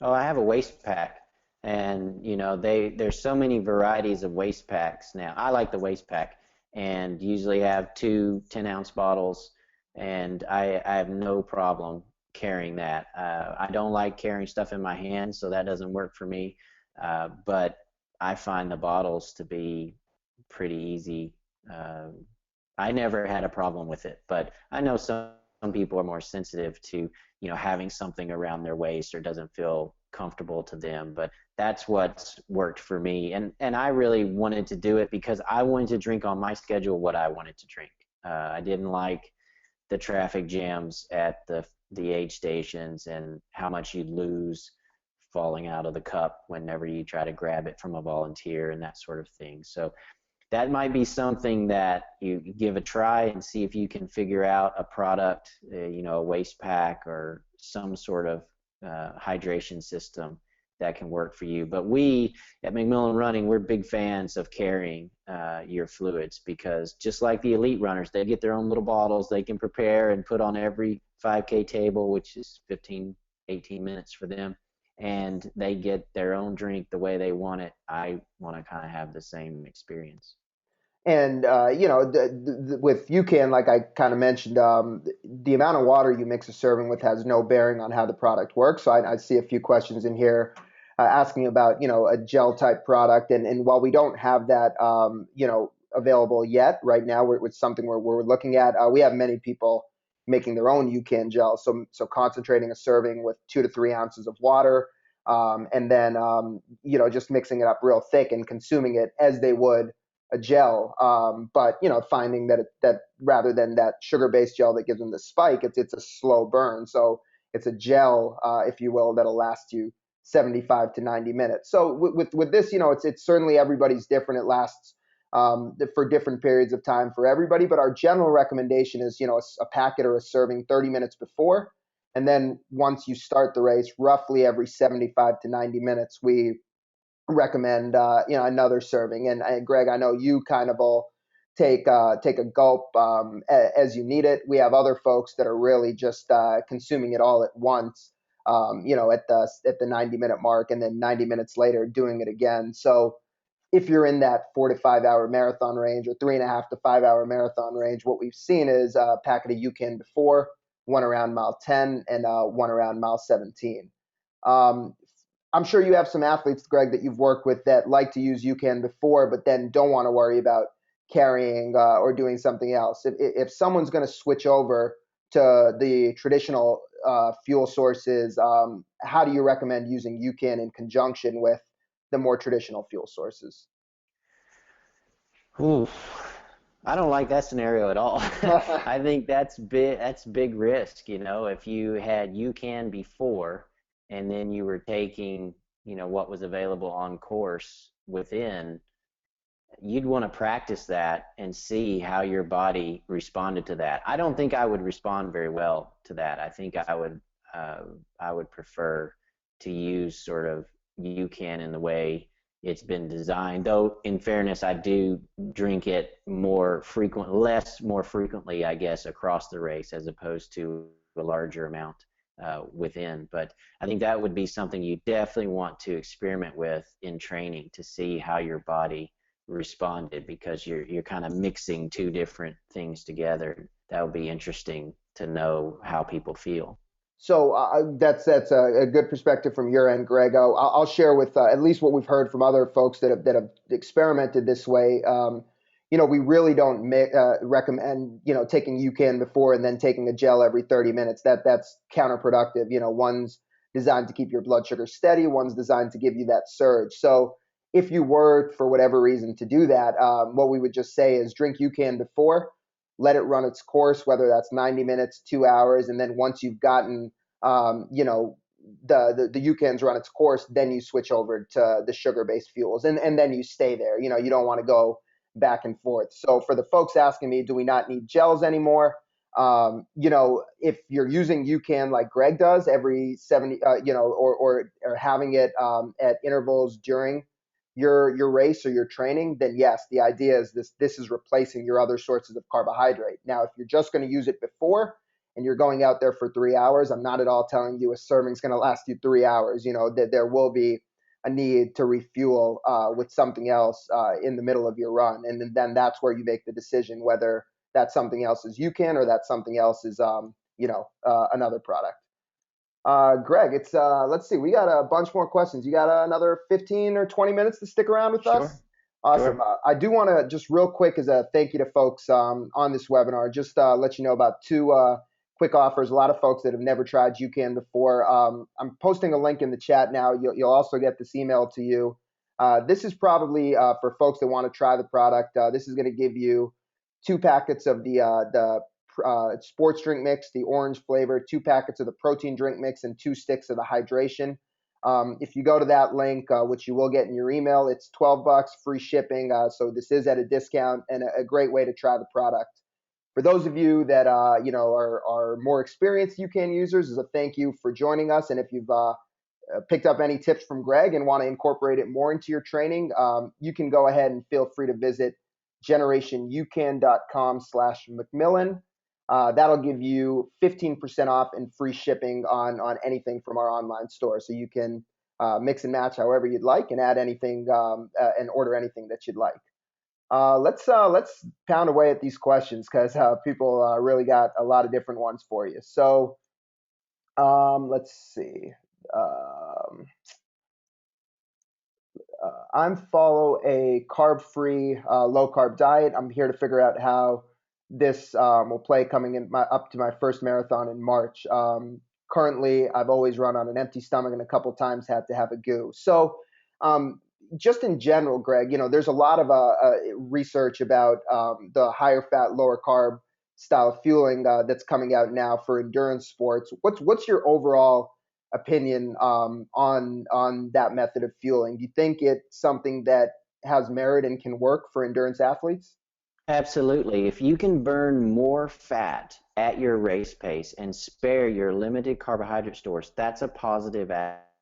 Oh, I have a waist pack, and there's so many varieties of waist packs now. I like the waist pack, and usually have two 10-ounce bottles, and I have no problem carrying that. I don't like carrying stuff in my hand, so that doesn't work for me. But I find the bottles to be pretty easy. I never had a problem with it, but I know some people are more sensitive to having something around their waist, or doesn't feel comfortable to them. But that's what's worked for me, and I really wanted to do it because I wanted to drink on my schedule what I wanted to drink. I didn't like the traffic jams at the aid stations, and how much you'd lose falling out of the cup whenever you try to grab it from a volunteer and that sort of thing. So that might be something that you give a try and see if you can figure out a product, a waist pack or some sort of hydration system that can work for you. But we at McMillan Running, we're big fans of carrying your fluids, because just like the elite runners, they get their own little bottles they can prepare and put on every 5K table, which is 15, 18 minutes for them, and they get their own drink the way they want it. I want to kind of have the same experience. And with UCAN, like I kind of mentioned, the amount of water you mix a serving with has no bearing on how the product works. So I see a few questions in here asking about a gel type product, and while we don't have that available yet right now, it's something we're looking at. We have many people making their own UCAN gel, so concentrating a serving with 2 to 3 ounces of water, and then just mixing it up real thick and consuming it as they would a gel, but finding that rather than that sugar-based gel that gives them the spike, it's a slow burn. So it's a gel, if you will, that'll last you 75 to 90 minutes. So with this, it's certainly everybody's different. It lasts for different periods of time for everybody. But our general recommendation is a packet or a serving 30 minutes before, and then once you start the race, roughly every 75 to 90 minutes, we recommend another serving. And Greg, I know you kind of will take a gulp as you need it. We have other folks that are really just consuming it all at once, at the 90-minute mark, and then 90 minutes later doing it again. So if you're in that 4 to 5 hour marathon range, or 3.5 to 5 hour marathon range, what we've seen is a packet of UCAN before, one around mile 10 and one around mile 17. I'm sure you have some athletes, Greg, that you've worked with that like to use UCAN before, but then don't want to worry about carrying or doing something else. If someone's going to switch over to the traditional fuel sources, how do you recommend using UCAN in conjunction with the more traditional fuel sources? Ooh, I don't like that scenario at all. I think that's big. That's big risk. If you had UCAN before, and then you were taking, what was available on course within, you'd want to practice that and see how your body responded to that. I don't think I would respond very well to that. I think I would prefer to use sort of UCAN in the way it's been designed. Though, in fairness, I do drink it more frequently, I guess, across the race, as opposed to a larger amount within. But I think that would be something you definitely want to experiment with in training to see how your body responded, because you're kind of mixing two different things together. That would be interesting to know how people feel. So that's a good perspective from your end, Greg. I'll share with at least what we've heard from other folks that have experimented this way. We really don't recommend taking UCAN before and then taking a gel every 30 minutes. That's counterproductive. One's designed to keep your blood sugar steady, one's designed to give you that surge. So if you were for whatever reason to do that, what we would just say is drink UCAN before, let it run its course, whether that's 90 minutes, 2 hours, and then once you've gotten, um, you know, the UCAN's run its course, then you switch over to the sugar-based fuels, and then you stay there. You don't want to go back and forth. So for the folks asking me, do we not need gels anymore? If you're using UCAN like Greg does every 70, or having it at intervals during your race or your training, then yes, the idea is this is replacing your other sources of carbohydrate. Now, if you're just going to use it before and you're going out there for 3 hours, I'm not at all telling you a serving's going to last you 3 hours. That there will be a need to refuel with something else in the middle of your run, and then that's where you make the decision whether that something else is UCAN or that something else is another product. Greg, it's let's see, we got a bunch more questions. You got another 15 or 20 minutes to stick around with Sure, us? Awesome. sure. I do want to just real quick as a thank you to folks on this webinar, just let you know about two quick offers. A lot of folks that have never tried UCAN before. I'm posting a link in the chat now. You'll also get this email to you. This is probably for folks that want to try the product. This is going to give you 2 packets of the sports drink mix, the orange flavor, 2 packets of the protein drink mix, and 2 sticks of the hydration. If you go to that link, which you will get in your email, it's $12, free shipping. So this is at a discount and a great way to try the product. For those of you that are more experienced UCAN users, as a thank you for joining us. And if you've picked up any tips from Greg and want to incorporate it more into your training, you can go ahead and feel free to visit generationucan.com/McMillan. That'll give you 15% off and free shipping on anything from our online store. So you can mix and match however you'd like and add anything and order anything that you'd like. Let's pound away at these questions because people really got a lot of different ones for you. So let's see. Um, I'm follow a carb-free, low-carb diet. I'm here to figure out how this will play coming up to my first marathon in March. Currently, I've always run on an empty stomach and a couple times had to have a goo. So, um, just in general, Greg, there's a lot of research about the higher fat, lower carb style fueling that's coming out now for endurance sports. What's your overall opinion on that method of fueling? Do you think it's something that has merit and can work for endurance athletes? Absolutely. If you can burn more fat at your race pace and spare your limited carbohydrate stores, that's a positive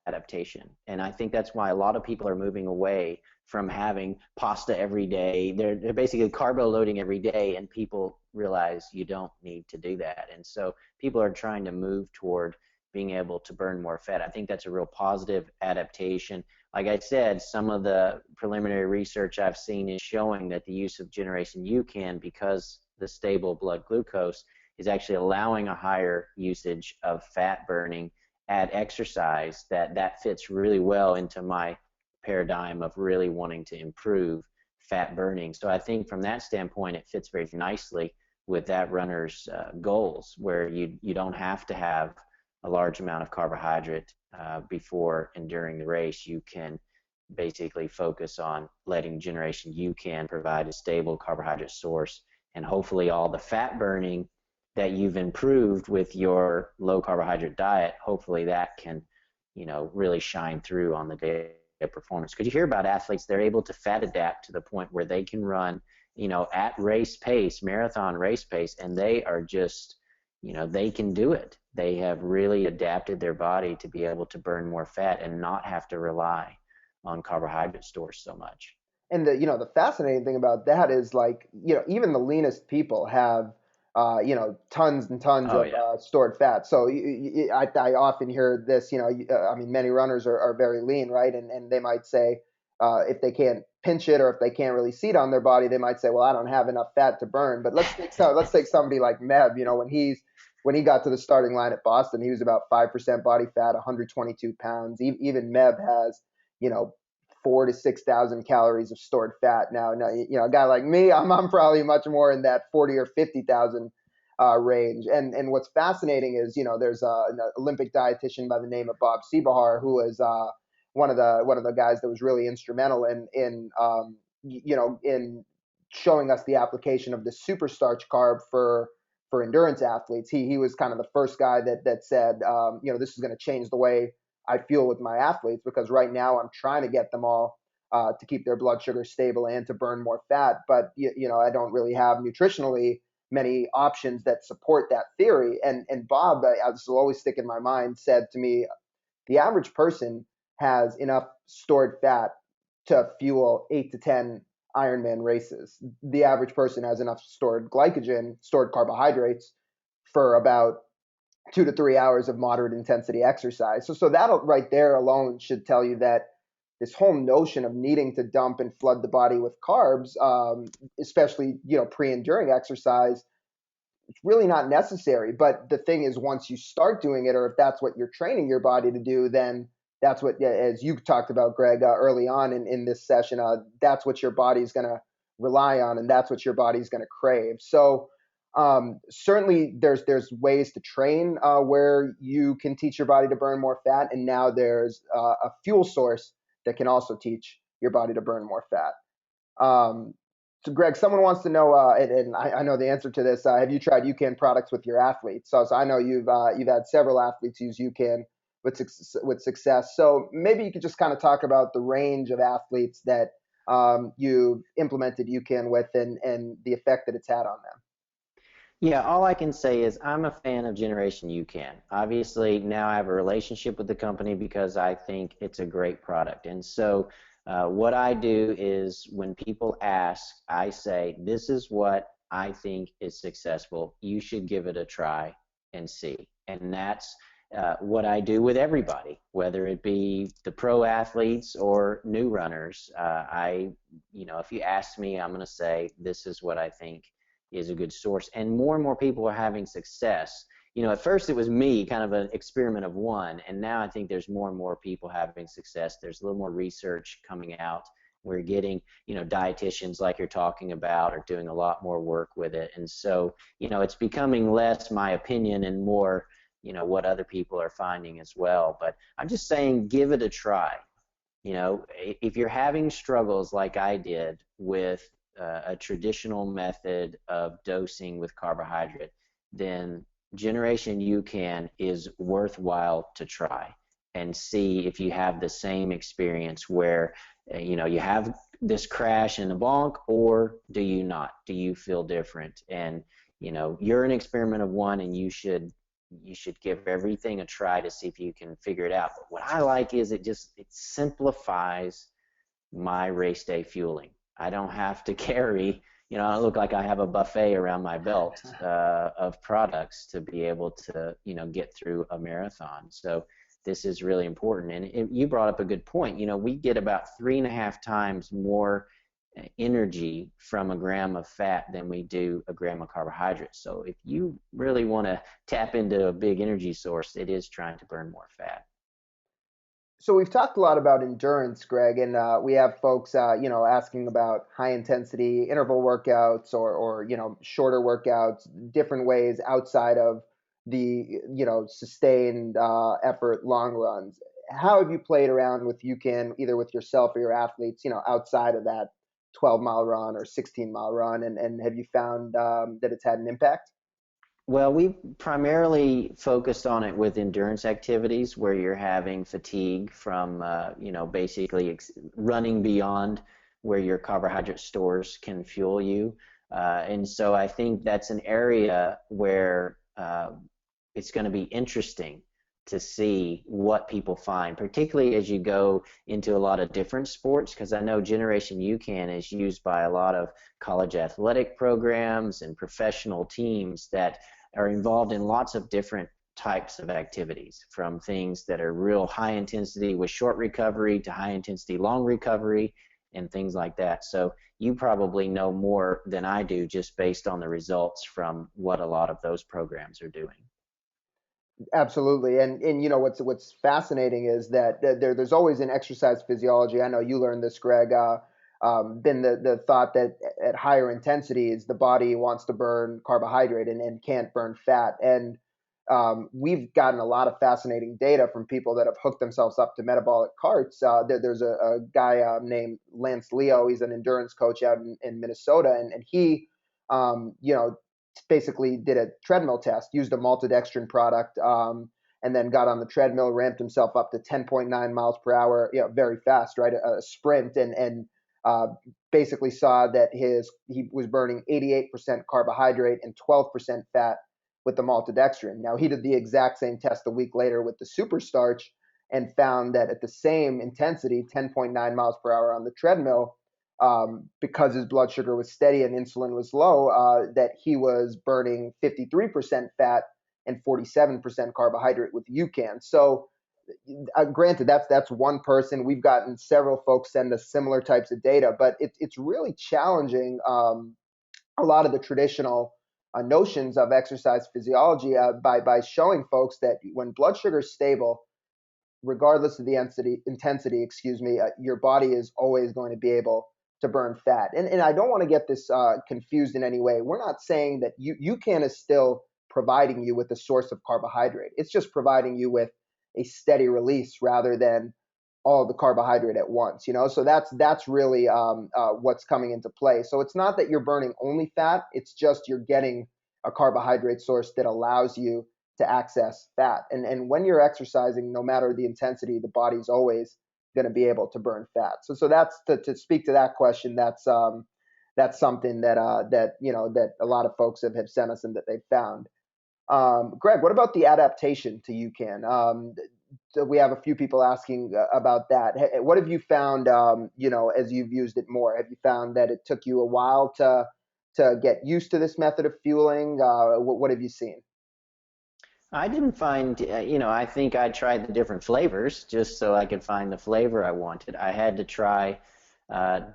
adaptation. And I think that's why a lot of people are moving away from having pasta every day. They're basically carbo loading every day, and people realize you don't need to do that. And so people are trying to move toward being able to burn more fat. I think that's a real positive adaptation. Like I said, some of the preliminary research I've seen is showing that the use of Generation UCAN, because the stable blood glucose, is actually allowing a higher usage of fat burning at exercise. That fits really well into my paradigm of really wanting to improve fat burning. So I think from that standpoint, it fits very nicely with that runner's goals, where you don't have to have a large amount of carbohydrate before and during the race. You can basically focus on letting Generation UCAN provide a stable carbohydrate source, and hopefully all the fat burning that you've improved with your low carbohydrate diet, hopefully that can, really shine through on the day of performance. Because you hear about athletes, they're able to fat adapt to the point where they can run, at race pace, marathon race pace, and they are just, they can do it. They have really adapted their body to be able to burn more fat and not have to rely on carbohydrate stores so much. And the fascinating thing about that is, like, even the leanest people have tons and tons Oh of yeah. stored fat. So I often hear this, I mean, many runners are very lean, right? And they might say, if they can't pinch it or if they can't really see it on their body, they might say, well, I don't have enough fat to burn. But let's take somebody like Meb, when he got to the starting line at Boston, he was about 5% body fat, 122 pounds. Even Meb has, you know, 4 to 6,000 calories of stored fat. Now, a guy like me, I'm probably much more in that 40 or 50,000 range. And what's fascinating is, there's an Olympic dietitian by the name of Bob Seebahar, who is one of the guys that was really instrumental in showing us the application of the super starch carb for endurance athletes. He was kind of the first guy that said, this is going to change the way I feel with my athletes, because right now I'm trying to get them all to keep their blood sugar stable and to burn more fat, but I don't really have nutritionally many options that support that theory. And Bob, this will always stick in my mind, said to me, the average person has enough stored fat to fuel 8 to 10 Ironman races. The average person has enough stored glycogen, stored carbohydrates, for about 2 to 3 hours of moderate intensity exercise. So that right there alone should tell you that this whole notion of needing to dump and flood the body with carbs, especially pre and during exercise, it's really not necessary. But the thing is, once you start doing it, or if that's what you're training your body to do, then that's what, as you talked about, Greg, early on in this session, that's what your body's going to rely on, and that's what your body's going to crave. So certainly there's ways to train where you can teach your body to burn more fat, and now there's a fuel source that can also teach your body to burn more fat. Um, so, Greg, someone wants to know, and I know the answer to this. Have you tried UCAN products with your athletes? So I know you've had several athletes use UCAN with success. So maybe you could just kind of talk about the range of athletes that you've implemented UCAN with, and the effect that it's had on them. Yeah, all I can say is I'm a fan of Generation UCAN. Obviously, now I have a relationship with the company because I think it's a great product. And so, what I do is when people ask, I say, this is what I think is successful. You should give it a try and see. And that's what I do with everybody, whether it be the pro athletes or new runners. If you ask me, I'm going to say, this is what I think is a good source. And more people are having success. At first it was me, kind of an experiment of one, and now I think there's more and more people having success. There's a little more research coming out. We're getting, dietitians like you're talking about are doing a lot more work with it. And so, it's becoming less my opinion and more, what other people are finding as well. But I'm just saying, give it a try. If you're having struggles like I did with a traditional method of dosing with carbohydrate, then Generation UCAN is worthwhile to try and see if you have the same experience where you have this crash in the bonk, or do you not? Do you feel different? And you're an experiment of one, and you should give everything a try to see if you can figure it out. But what I like is it simplifies my race day fueling. I don't have to carry, I don't look like I have a buffet around my belt of products to be able to, get through a marathon. So this is really important. And you brought up a good point. We get about 3.5 times more energy from a gram of fat than we do a gram of carbohydrates. So if you really want to tap into a big energy source, it is trying to burn more fat. So we've talked a lot about endurance, Greg, and we have folks, asking about high intensity interval workouts, or shorter workouts, different ways outside of the sustained effort long runs. How have you played around with UCAN, either with yourself or your athletes, outside of that 12-mile run or 16-mile run, and have you found that it's had an impact? Well, we primarily focused on it with endurance activities where you're having fatigue from, basically running beyond where your carbohydrate stores can fuel you. And so I think that's an area where it's going to be interesting to see what people find, particularly as you go into a lot of different sports, because I know Generation UCAN is used by a lot of college athletic programs and professional teams that are involved in lots of different types of activities, from things that are real high intensity with short recovery to high intensity long recovery and things like that. So you probably know more than I do just based on the results from what a lot of those programs are doing. Absolutely, and what's fascinating is that there's always in exercise physiology. I know you learned this, Greg. Been the thought that at higher intensities the body wants to burn carbohydrate and can't burn fat. And we've gotten a lot of fascinating data from people that have hooked themselves up to metabolic carts. There's a guy named Lance Leo. He's an endurance coach out in Minnesota, and he, basically did a treadmill test, used a maltodextrin product, and then got on the treadmill, ramped himself up to 10.9 miles per hour, very fast, right? A sprint, and uh, basically saw that he was burning 88% carbohydrate and 12% fat with the maltodextrin. Now he did the exact same test a week later with the super starch and found that at the same intensity, 10.9 miles per hour on the treadmill, because his blood sugar was steady and insulin was low, that he was burning 53% fat and 47% carbohydrate with UCAN. So, granted, that's one person. We've gotten several folks send us similar types of data, but it's really challenging a lot of the traditional notions of exercise physiology by showing folks that when blood sugar is stable, regardless of the intensity, excuse me, your body is always going to be able to burn fat. And I don't want to get this confused in any way. We're not saying that UCAN is still providing you with a source of carbohydrate. It's just providing you with a steady release rather than all the carbohydrate at once. So that's really what's coming into play. So it's not that you're burning only fat. It's just you're getting a carbohydrate source that allows you to access fat. And when you're exercising, no matter the intensity, the body's always going to be able to burn fat. So that's to speak to that question. That's something that a lot of folks have sent us and that they've found. Greg, what about the adaptation to UCAN? So we have a few people asking about that. What have you found? As you've used it more, have you found that it took you a while to get used to this method of fueling? What have you seen? I didn't find, I think I tried the different flavors just so I could find the flavor I wanted. I had to try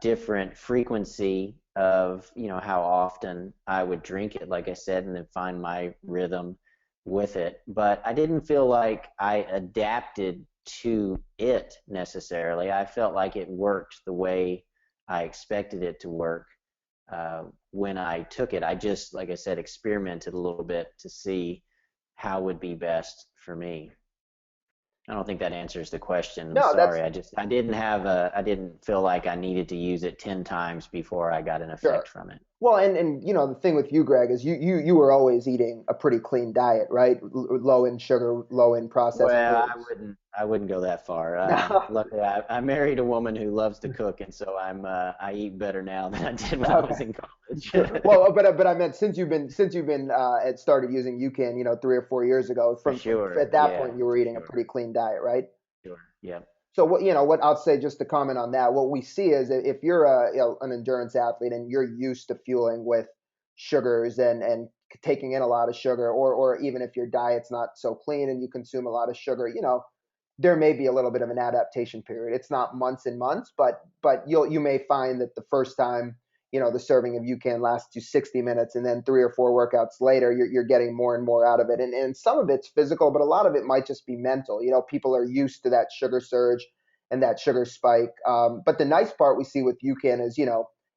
different frequency of, how often I would drink it, like I said, and then find my rhythm with it. But I didn't feel like I adapted to it necessarily. I felt like it worked the way I expected it to work when I took it. I just, like I said, experimented a little bit to see how would be best for me. I don't think that answers the question. I'm No, that's sorry. I didn't feel like I needed to use it 10 times before I got an sure. effect from it. Well, and the thing with you, Greg, is you were always eating a pretty clean diet, right? Low in sugar, low in processed Well, foods. I wouldn't go that far. Luckily, I married a woman who loves to cook, and so I eat better now than I did when I Okay. was in college. Well, but I meant since you've been had started using UCAN, 3 or 4 years ago, For from sure. at that Yeah, point you were for eating a sure. pretty clean diet, right? Sure. Yep. So what I'll say just to comment on that, what we see is if you're an endurance athlete and you're used to fueling with sugars and taking in a lot of sugar, or even if your diet's not so clean and you consume a lot of sugar, there may be a little bit of an adaptation period. It's not months and months, but you may find that the first time, the serving of UCAN lasts you 60 minutes, and then 3 or 4 workouts later, you're getting more and more out of it. And some of it's physical, but a lot of it might just be mental. People are used to that sugar surge and that sugar spike. But the nice part we see with UCAN is,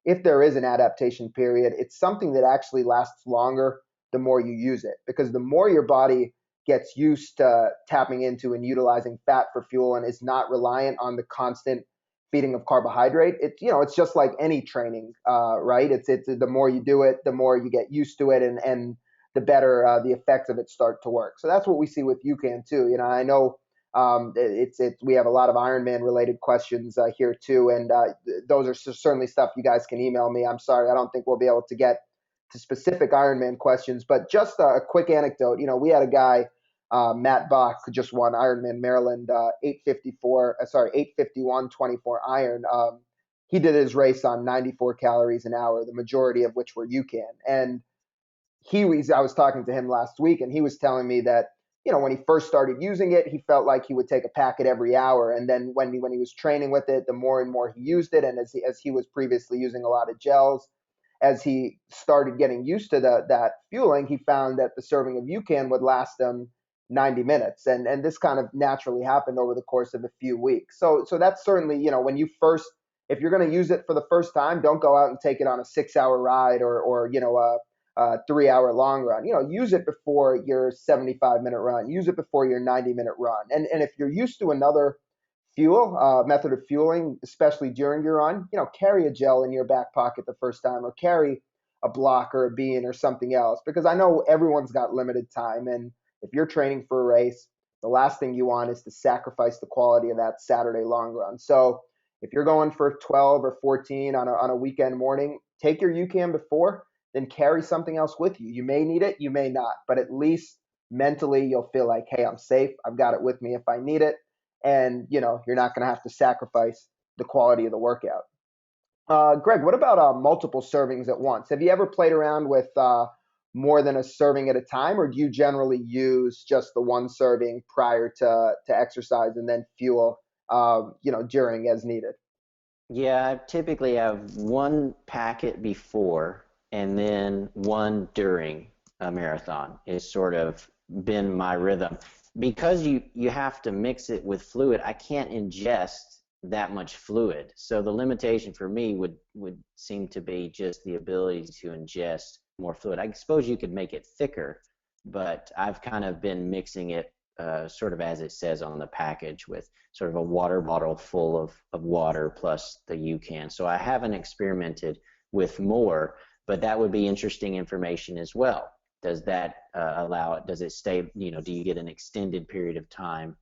if there is an adaptation period, it's something that actually lasts longer the more you use it, because the more your body gets used to tapping into and utilizing fat for fuel and is not reliant on the constant feeding of carbohydrate. It's just like any training, right? It's the more you do it, the more you get used to it, and the better the effects of it start to work. So that's what we see with UCAN too. I know we have a lot of Ironman related questions here too, and those are certainly stuff you guys can email me. I'm sorry, I don't think we'll be able to get to specific Ironman questions, but just a quick anecdote. We had a guy Matt Bach just won Ironman Maryland 851 24 iron. He did his race on 94 calories an hour, the majority of which were UCAN. And I was talking to him last week, and he was telling me that when he first started using it, he felt like he would take a packet every hour, and then when he was training with it, the more and more he used it, and as he was previously using a lot of gels, as he started getting used to that fueling, he found that the serving of UCAN would last him 90 minutes, and this kind of naturally happened over the course of a few weeks. So that's certainly when you first, if you're going to use it for the first time, don't go out and take it on a 6 hour ride or a 3 hour long run. Use it before your 75-minute run. Use it before your 90-minute run. And if you're used to another method of fueling, especially during your run, carry a gel in your back pocket the first time, or carry a block or a bean or something else, because I know everyone's got limited time. And if you're training for a race, the last thing you want is to sacrifice the quality of that Saturday long run. So if you're going for 12 or 14 on a weekend morning, take your UCAN before, then carry something else with you. You may need it, you may not, but at least mentally you'll feel like, hey, I'm safe. I've got it with me if I need it. And, you're not going to have to sacrifice the quality of the workout. Greg, what about multiple servings at once? Have you ever played around with more than a serving at a time, or do you generally use just the one serving prior to exercise and then fuel, during as needed? Yeah, I typically have one packet before and then one during a marathon. It's sort of been my rhythm. Because you have to mix it with fluid, I can't ingest that much fluid. So the limitation for me would seem to be just the ability to ingest more fluid. I suppose you could make it thicker, but I've kind of been mixing it sort of as it says on the package, with sort of a water bottle full of water plus the UCAN. So I haven't experimented with more, but that would be interesting information as well. Does that allow it? Does it stay, do you get an extended period of time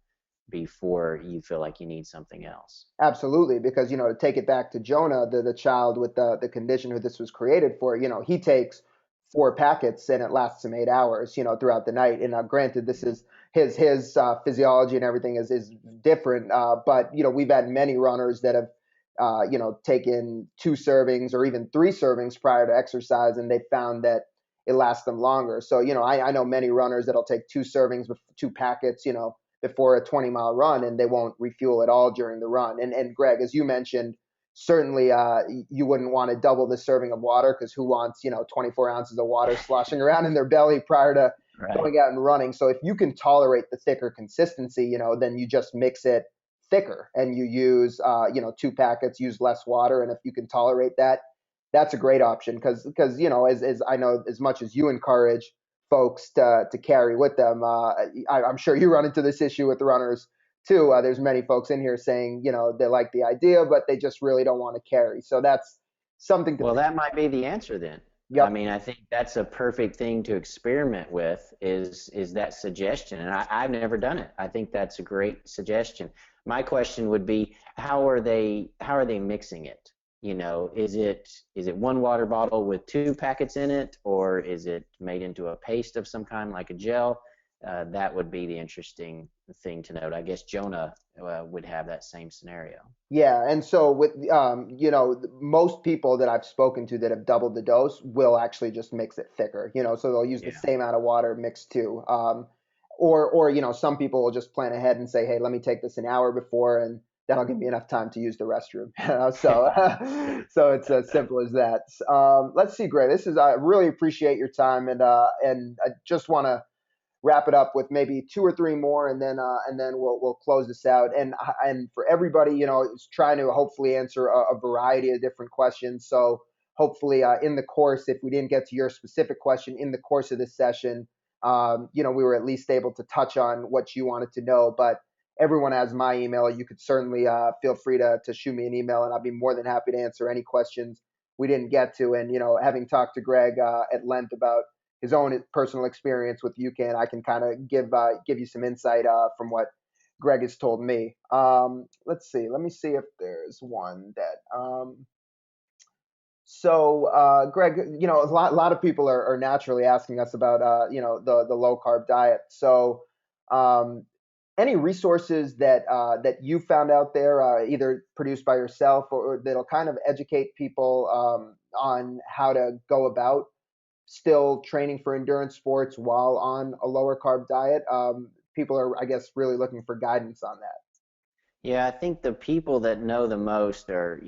before you feel like you need something else? Absolutely, because to take it back to Jonah, the child with the condition who this was created for, he takes four packets and it lasts him 8 hours, throughout the night. And granted, this is his physiology and everything is different, but we've had many runners that have taken two servings or even three servings prior to exercise, and they found that it lasts them longer. So I know many runners that'll take two servings with two packets, before a 20-mile run, and they won't refuel at all during the run. And Greg, as you mentioned, certainly you wouldn't want to double the serving of water, because who wants 24 ounces of water sloshing around in their belly prior to Right. going out and running? So if you can tolerate the thicker consistency, then you just mix it thicker and you use two packets, use less water, and if you can tolerate that, that's a great option, because as I know, as much as you encourage folks to carry with them. I'm sure you run into this issue with runners too. There's many folks in here saying they like the idea, but they just really don't want to carry. So that's something to Well, think. that might be the answer then. I Yep. mean, I think that's a perfect thing to experiment with, is that suggestion. And I've never done it. I think that's a great suggestion. My question would be, how are they mixing it? Is it one water bottle with two packets in it, or is it made into a paste of some kind, like a gel? That would be the interesting thing to note. I guess Jonah would have that same scenario. Yeah, and so with most people that I've spoken to that have doubled the dose will actually just mix it thicker. So they'll use the Yeah. same amount of water mixed two. Or some people will just plan ahead and say, hey, let me take this an hour before, and that'll give me enough time to use the restroom. So so it's as simple as that. Let's see, Gray. I really appreciate your time, and I just want to wrap it up with maybe two or three more, and then we'll close this out. And for everybody, is trying to hopefully answer a variety of different questions. So hopefully, in the course, if we didn't get to your specific question in the course of this session, we were at least able to touch on what you wanted to know. But everyone has my email. You could certainly feel free to shoot me an email, and I'll be more than happy to answer any questions we didn't get to. And having talked to Greg at length about his own personal experience with UCAN, I can kind of give you some insight from what Greg has told me. Let's see. Let me see if there's one that. Greg, a lot of people are naturally asking us about the low carb diet. So Um, any resources that you found out there, either produced by yourself or that'll kind of educate people on how to go about still training for endurance sports while on a lower carb diet? People are, I guess, really looking for guidance on that. Yeah, I think the people that know the most are,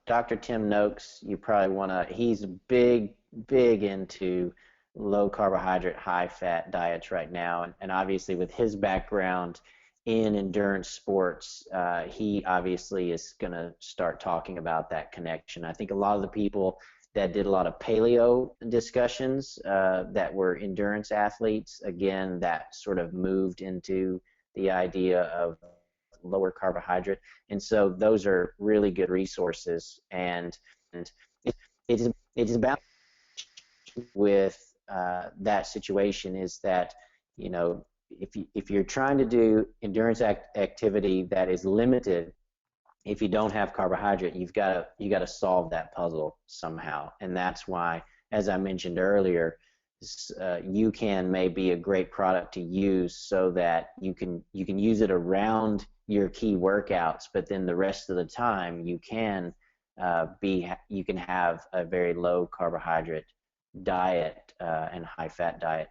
Dr. Tim Noakes. You probably want to, he's big into low carbohydrate, high fat diets right now. And obviously, with his background in endurance sports, he obviously is going to start talking about that connection. I think a lot of the people that did a lot of paleo discussions that were endurance athletes, again, that sort of moved into the idea of lower carbohydrate. And so those are really good resources. And it is about with that situation is that, if you're trying to do endurance activity that is limited, if you don't have carbohydrate, you got to solve that puzzle somehow. And that's why, as I mentioned earlier, UCAN may be a great product to use so that you can use it around your key workouts, but then the rest of the time you can have a very low carbohydrate diet and high fat diet.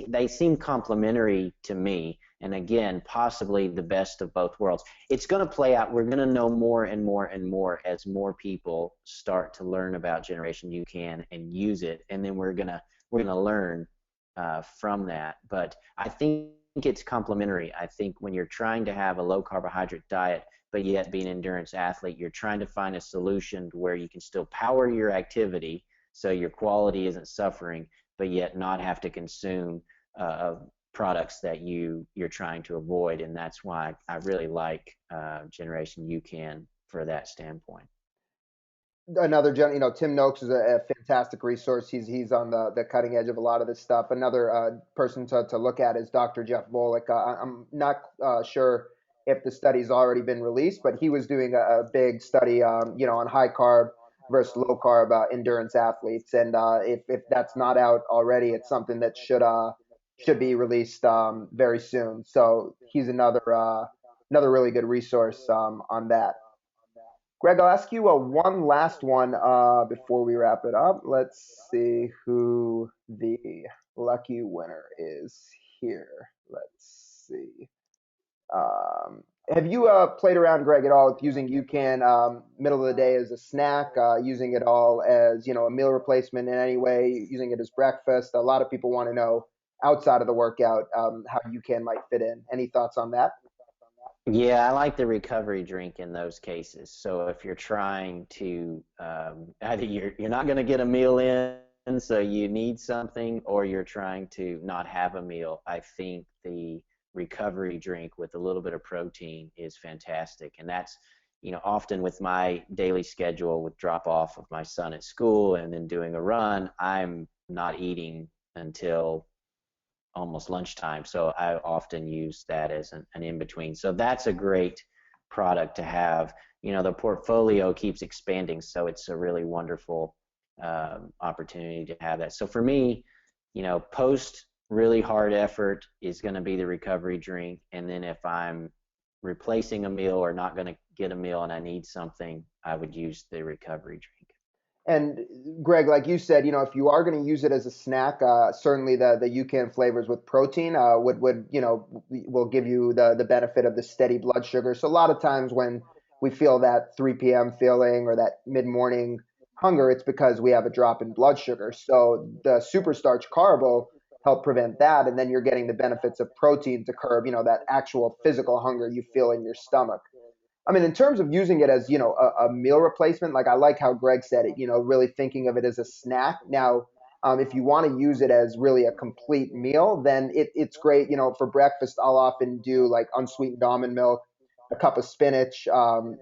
They seem complementary to me, and again, possibly the best of both worlds. It's going to play out. We're going to know more and more and more as more people start to learn about Generation UCAN and use it, and then we're gonna learn from that. But I think it's complementary. I think when you're trying to have a low carbohydrate diet, but yet be an endurance athlete, you're trying to find a solution where you can still power your activity so your quality isn't suffering, but yet not have to consume uh, products that you're trying to avoid. And that's why I really like Generation UCAN for that standpoint. Another Tim Noakes is a fantastic resource. He's on the cutting edge of a lot of this stuff. Another person to look at is Dr. Jeff Volek. I'm not sure if the study's already been released, but he was doing a big study, on high carb versus low carb endurance athletes. And if that's not out already, it's something that should be released very soon. So he's another really good resource on that. Greg, I'll ask you one last one before we wrap it up. Let's see who the lucky winner is here. Let's see. Have you played around, Greg, at all with using UCAN middle of the day as a snack, using it all as a meal replacement in any way, using it as breakfast? A lot of people want to know outside of the workout how UCAN might fit in. Any thoughts on that? Yeah, I like the recovery drink in those cases. So if you're trying to either you're not going to get a meal in, so you need something, or you're trying to not have a meal, I think the recovery drink with a little bit of protein is fantastic. And that's, often with my daily schedule with drop off of my son at school and then doing a run, I'm not eating until almost lunchtime. So I often use that as an in between. So that's a great product to have. The portfolio keeps expanding, so it's a really wonderful opportunity to have that. So for me, post really hard effort is going to be the recovery drink. And then if I'm replacing a meal or not going to get a meal and I need something, I would use the recovery drink. And Greg, like you said, if you are going to use it as a snack, certainly the UCAN flavors with protein would will give you the benefit of the steady blood sugar. So a lot of times when we feel that 3 p.m. feeling or that mid morning hunger, it's because we have a drop in blood sugar. So the super starch carb will help prevent that, and then you're getting the benefits of protein to curb that actual physical hunger you feel in your stomach. I mean, in terms of using it as, a meal replacement, like I like how Greg said it, really thinking of it as a snack. Now, if you want to use it as really a complete meal, then it's great. For breakfast, I'll often do like unsweetened almond milk, a cup of spinach,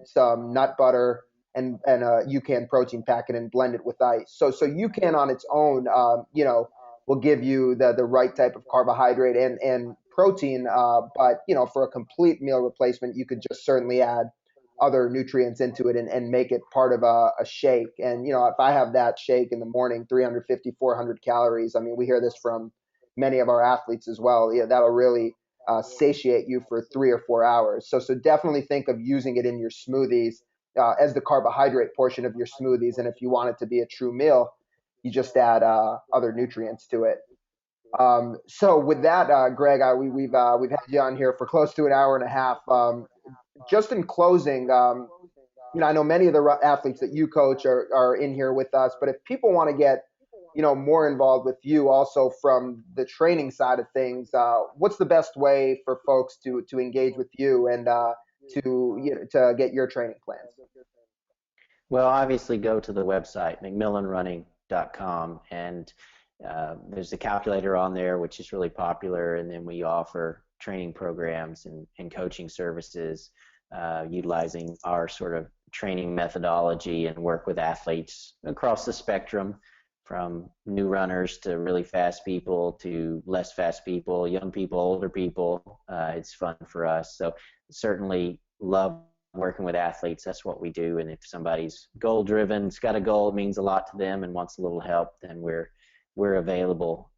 some nut butter, and a UCAN protein packet and blend it with ice. So UCAN on its own, will give you the right type of carbohydrate and protein. But for a complete meal replacement, you could just certainly add other nutrients into it and make it part of a shake. And if I have that shake in the morning, 350, 400 calories. I mean, we hear this from many of our athletes as well. Yeah, that'll really satiate you for 3 or 4 hours. So definitely think of using it in your smoothies as the carbohydrate portion of your smoothies. And if you want it to be a true meal, you just add other nutrients to it. So with that, Greg, we've had you on here for close to an hour and a half. Just in closing, I know many of the athletes that you coach are in here with us, but if people want to get, more involved with you also from the training side of things, what's the best way for folks to engage with you and to get your training plans? Well, obviously go to the website, McMillanRunning.com, and there's a calculator on there, which is really popular, and then we offer training programs and coaching services utilizing our sort of training methodology and work with athletes across the spectrum from new runners to really fast people to less fast people, young people, older people. It's fun for us. So certainly love working with athletes. That's what we do. And if somebody's goal driven, it's got a goal, it means a lot to them and wants a little help, then we're available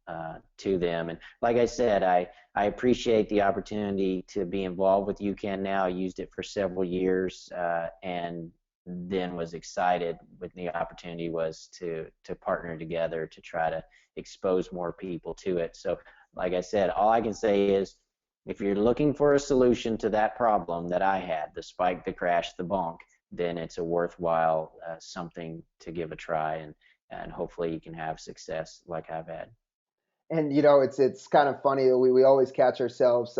to them. And like I said, I appreciate the opportunity to be involved with UCAN now. I used it for several years and then was excited when the opportunity was to partner together to try to expose more people to it. So like I said, all I can say is if you're looking for a solution to that problem that I had, the spike, the crash, the bonk, then it's a worthwhile something to give a try, and hopefully you can have success like I've had. And it's kind of funny that we always catch ourselves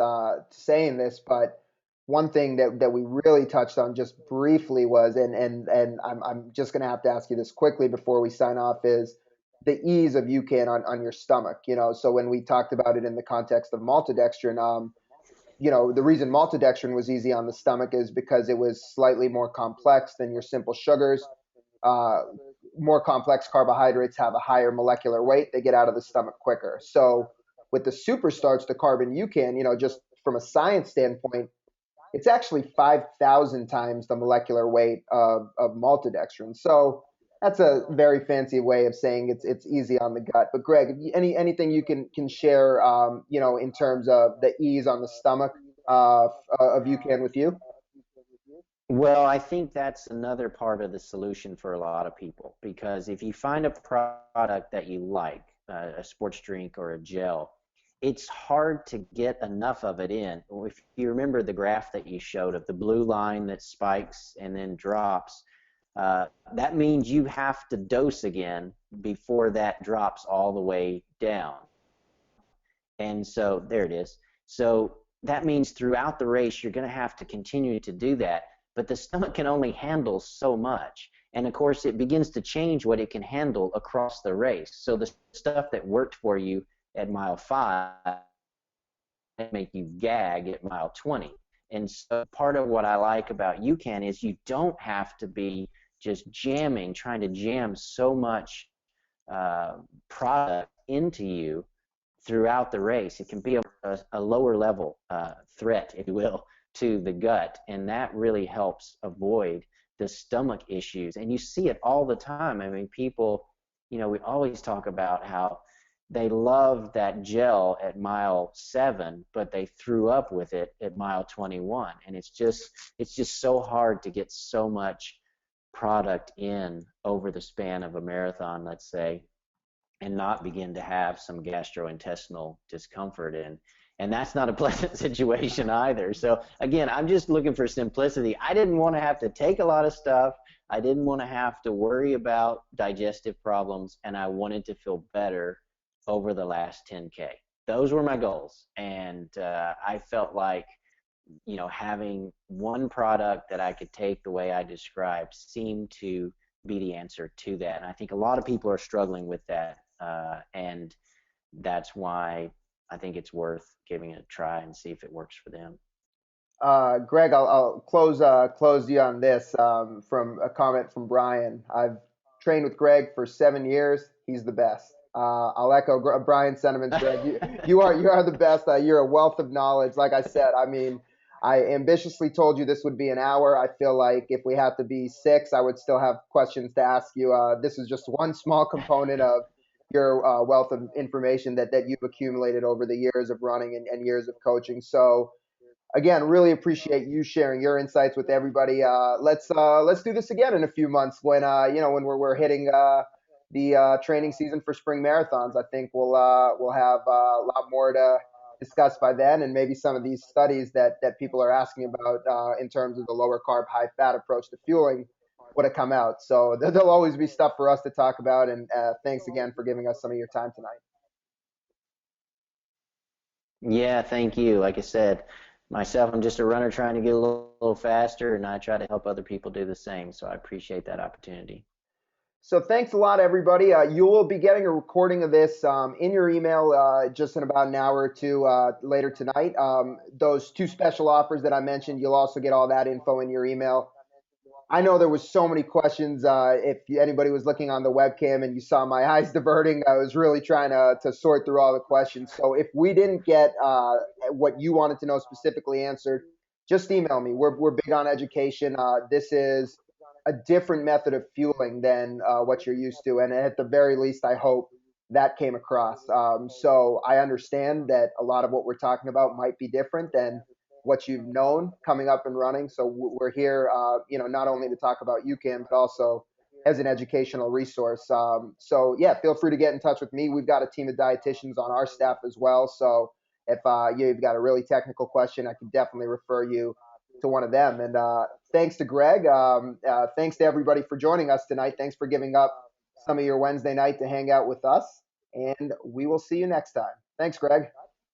saying this, but one thing that we really touched on just briefly was, and I'm just gonna have to ask you this quickly before we sign off, is the ease of UCAN on your stomach. So when we talked about it in the context of maltodextrin, the reason maltodextrin was easy on the stomach is because it was slightly more complex than your simple sugars. Uh, More complex carbohydrates have a higher molecular weight. They get out of the stomach quicker. So with the superstarch, the carbon UCAN, just from a science standpoint, it's actually 5,000 times the molecular weight of maltodextrin. So that's a very fancy way of saying it's easy on the gut. But Greg, anything you can share, in terms of the ease on the stomach of UCAN with you? Well, I think that's another part of the solution for a lot of people because if you find a product that you like, a sports drink or a gel, it's hard to get enough of it in. If you remember the graph that you showed of the blue line that spikes and then drops, that means you have to dose again before that drops all the way down. And so there it is. So that means throughout the race, you're going to have to continue to do that. But the stomach can only handle so much. And of course, it begins to change what it can handle across the race. So the stuff that worked for you at mile 5 make you gag at mile 20. And so part of what I like about UCAN is you don't have to be just jamming, trying to jam so much product into you throughout the race. It can be a lower level threat, if you will, to the gut, and that really helps avoid the stomach issues. And you see it all the time. I mean, people, we always talk about how they love that gel at mile 7, but they threw up with it at mile 21. And it's just so hard to get so much product in over the span of a marathon, let's say, and not begin to have some gastrointestinal discomfort and that's not a pleasant situation either. So again, I'm just looking for simplicity. I didn't want to have to take a lot of stuff. I didn't want to have to worry about digestive problems, and I wanted to feel better over the last 10K. Those were my goals, and I felt like having one product that I could take the way I described seemed to be the answer to that. And I think a lot of people are struggling with that, and that's why I think it's worth giving it a try and see if it works for them. Greg, I'll close you on this from a comment from Brian. I've trained with Greg for 7 years. He's the best. I'll echo Brian's sentiments, Greg. You are the best. You're a wealth of knowledge. Like I said, I mean, I ambitiously told you this would be an hour. I feel like if we had to be 6, I would still have questions to ask you. This is just one small component of your wealth of information that you've accumulated over the years of running and years of coaching. So again, really appreciate you sharing your insights with everybody. Let's do this again in a few months when when we're hitting the training season for spring marathons. I think we'll have a lot more to discuss by then, and maybe some of these studies that people are asking about in terms of the lower carb, high fat approach to fueling would have come out. So there'll always be stuff for us to talk about. And thanks again for giving us some of your time tonight. Yeah, thank you. Like I said, myself, I'm just a runner trying to get a little faster, and I try to help other people do the same. So I appreciate that opportunity. So thanks a lot, everybody. You will be getting a recording of this in your email just in about an hour or two later tonight. Those two special offers that I mentioned, you'll also get all that info in your email. I know there was so many questions. If anybody was looking on the webcam and you saw my eyes diverting, I was really trying to sort through all the questions. So if we didn't get what you wanted to know specifically answered, just email me. We're big on education. This is a different method of fueling than what you're used to, and at the very least, I hope that came across. So I understand that a lot of what we're talking about might be different than what you've known coming up and running. So we're here, not only to talk about UCAN, but also as an educational resource. So yeah, feel free to get in touch with me. We've got a team of dietitians on our staff as well. So if you've got a really technical question, I can definitely refer you to one of them. And thanks to Greg. Thanks to everybody for joining us tonight. Thanks for giving up some of your Wednesday night to hang out with us. And we will see you next time. Thanks, Greg.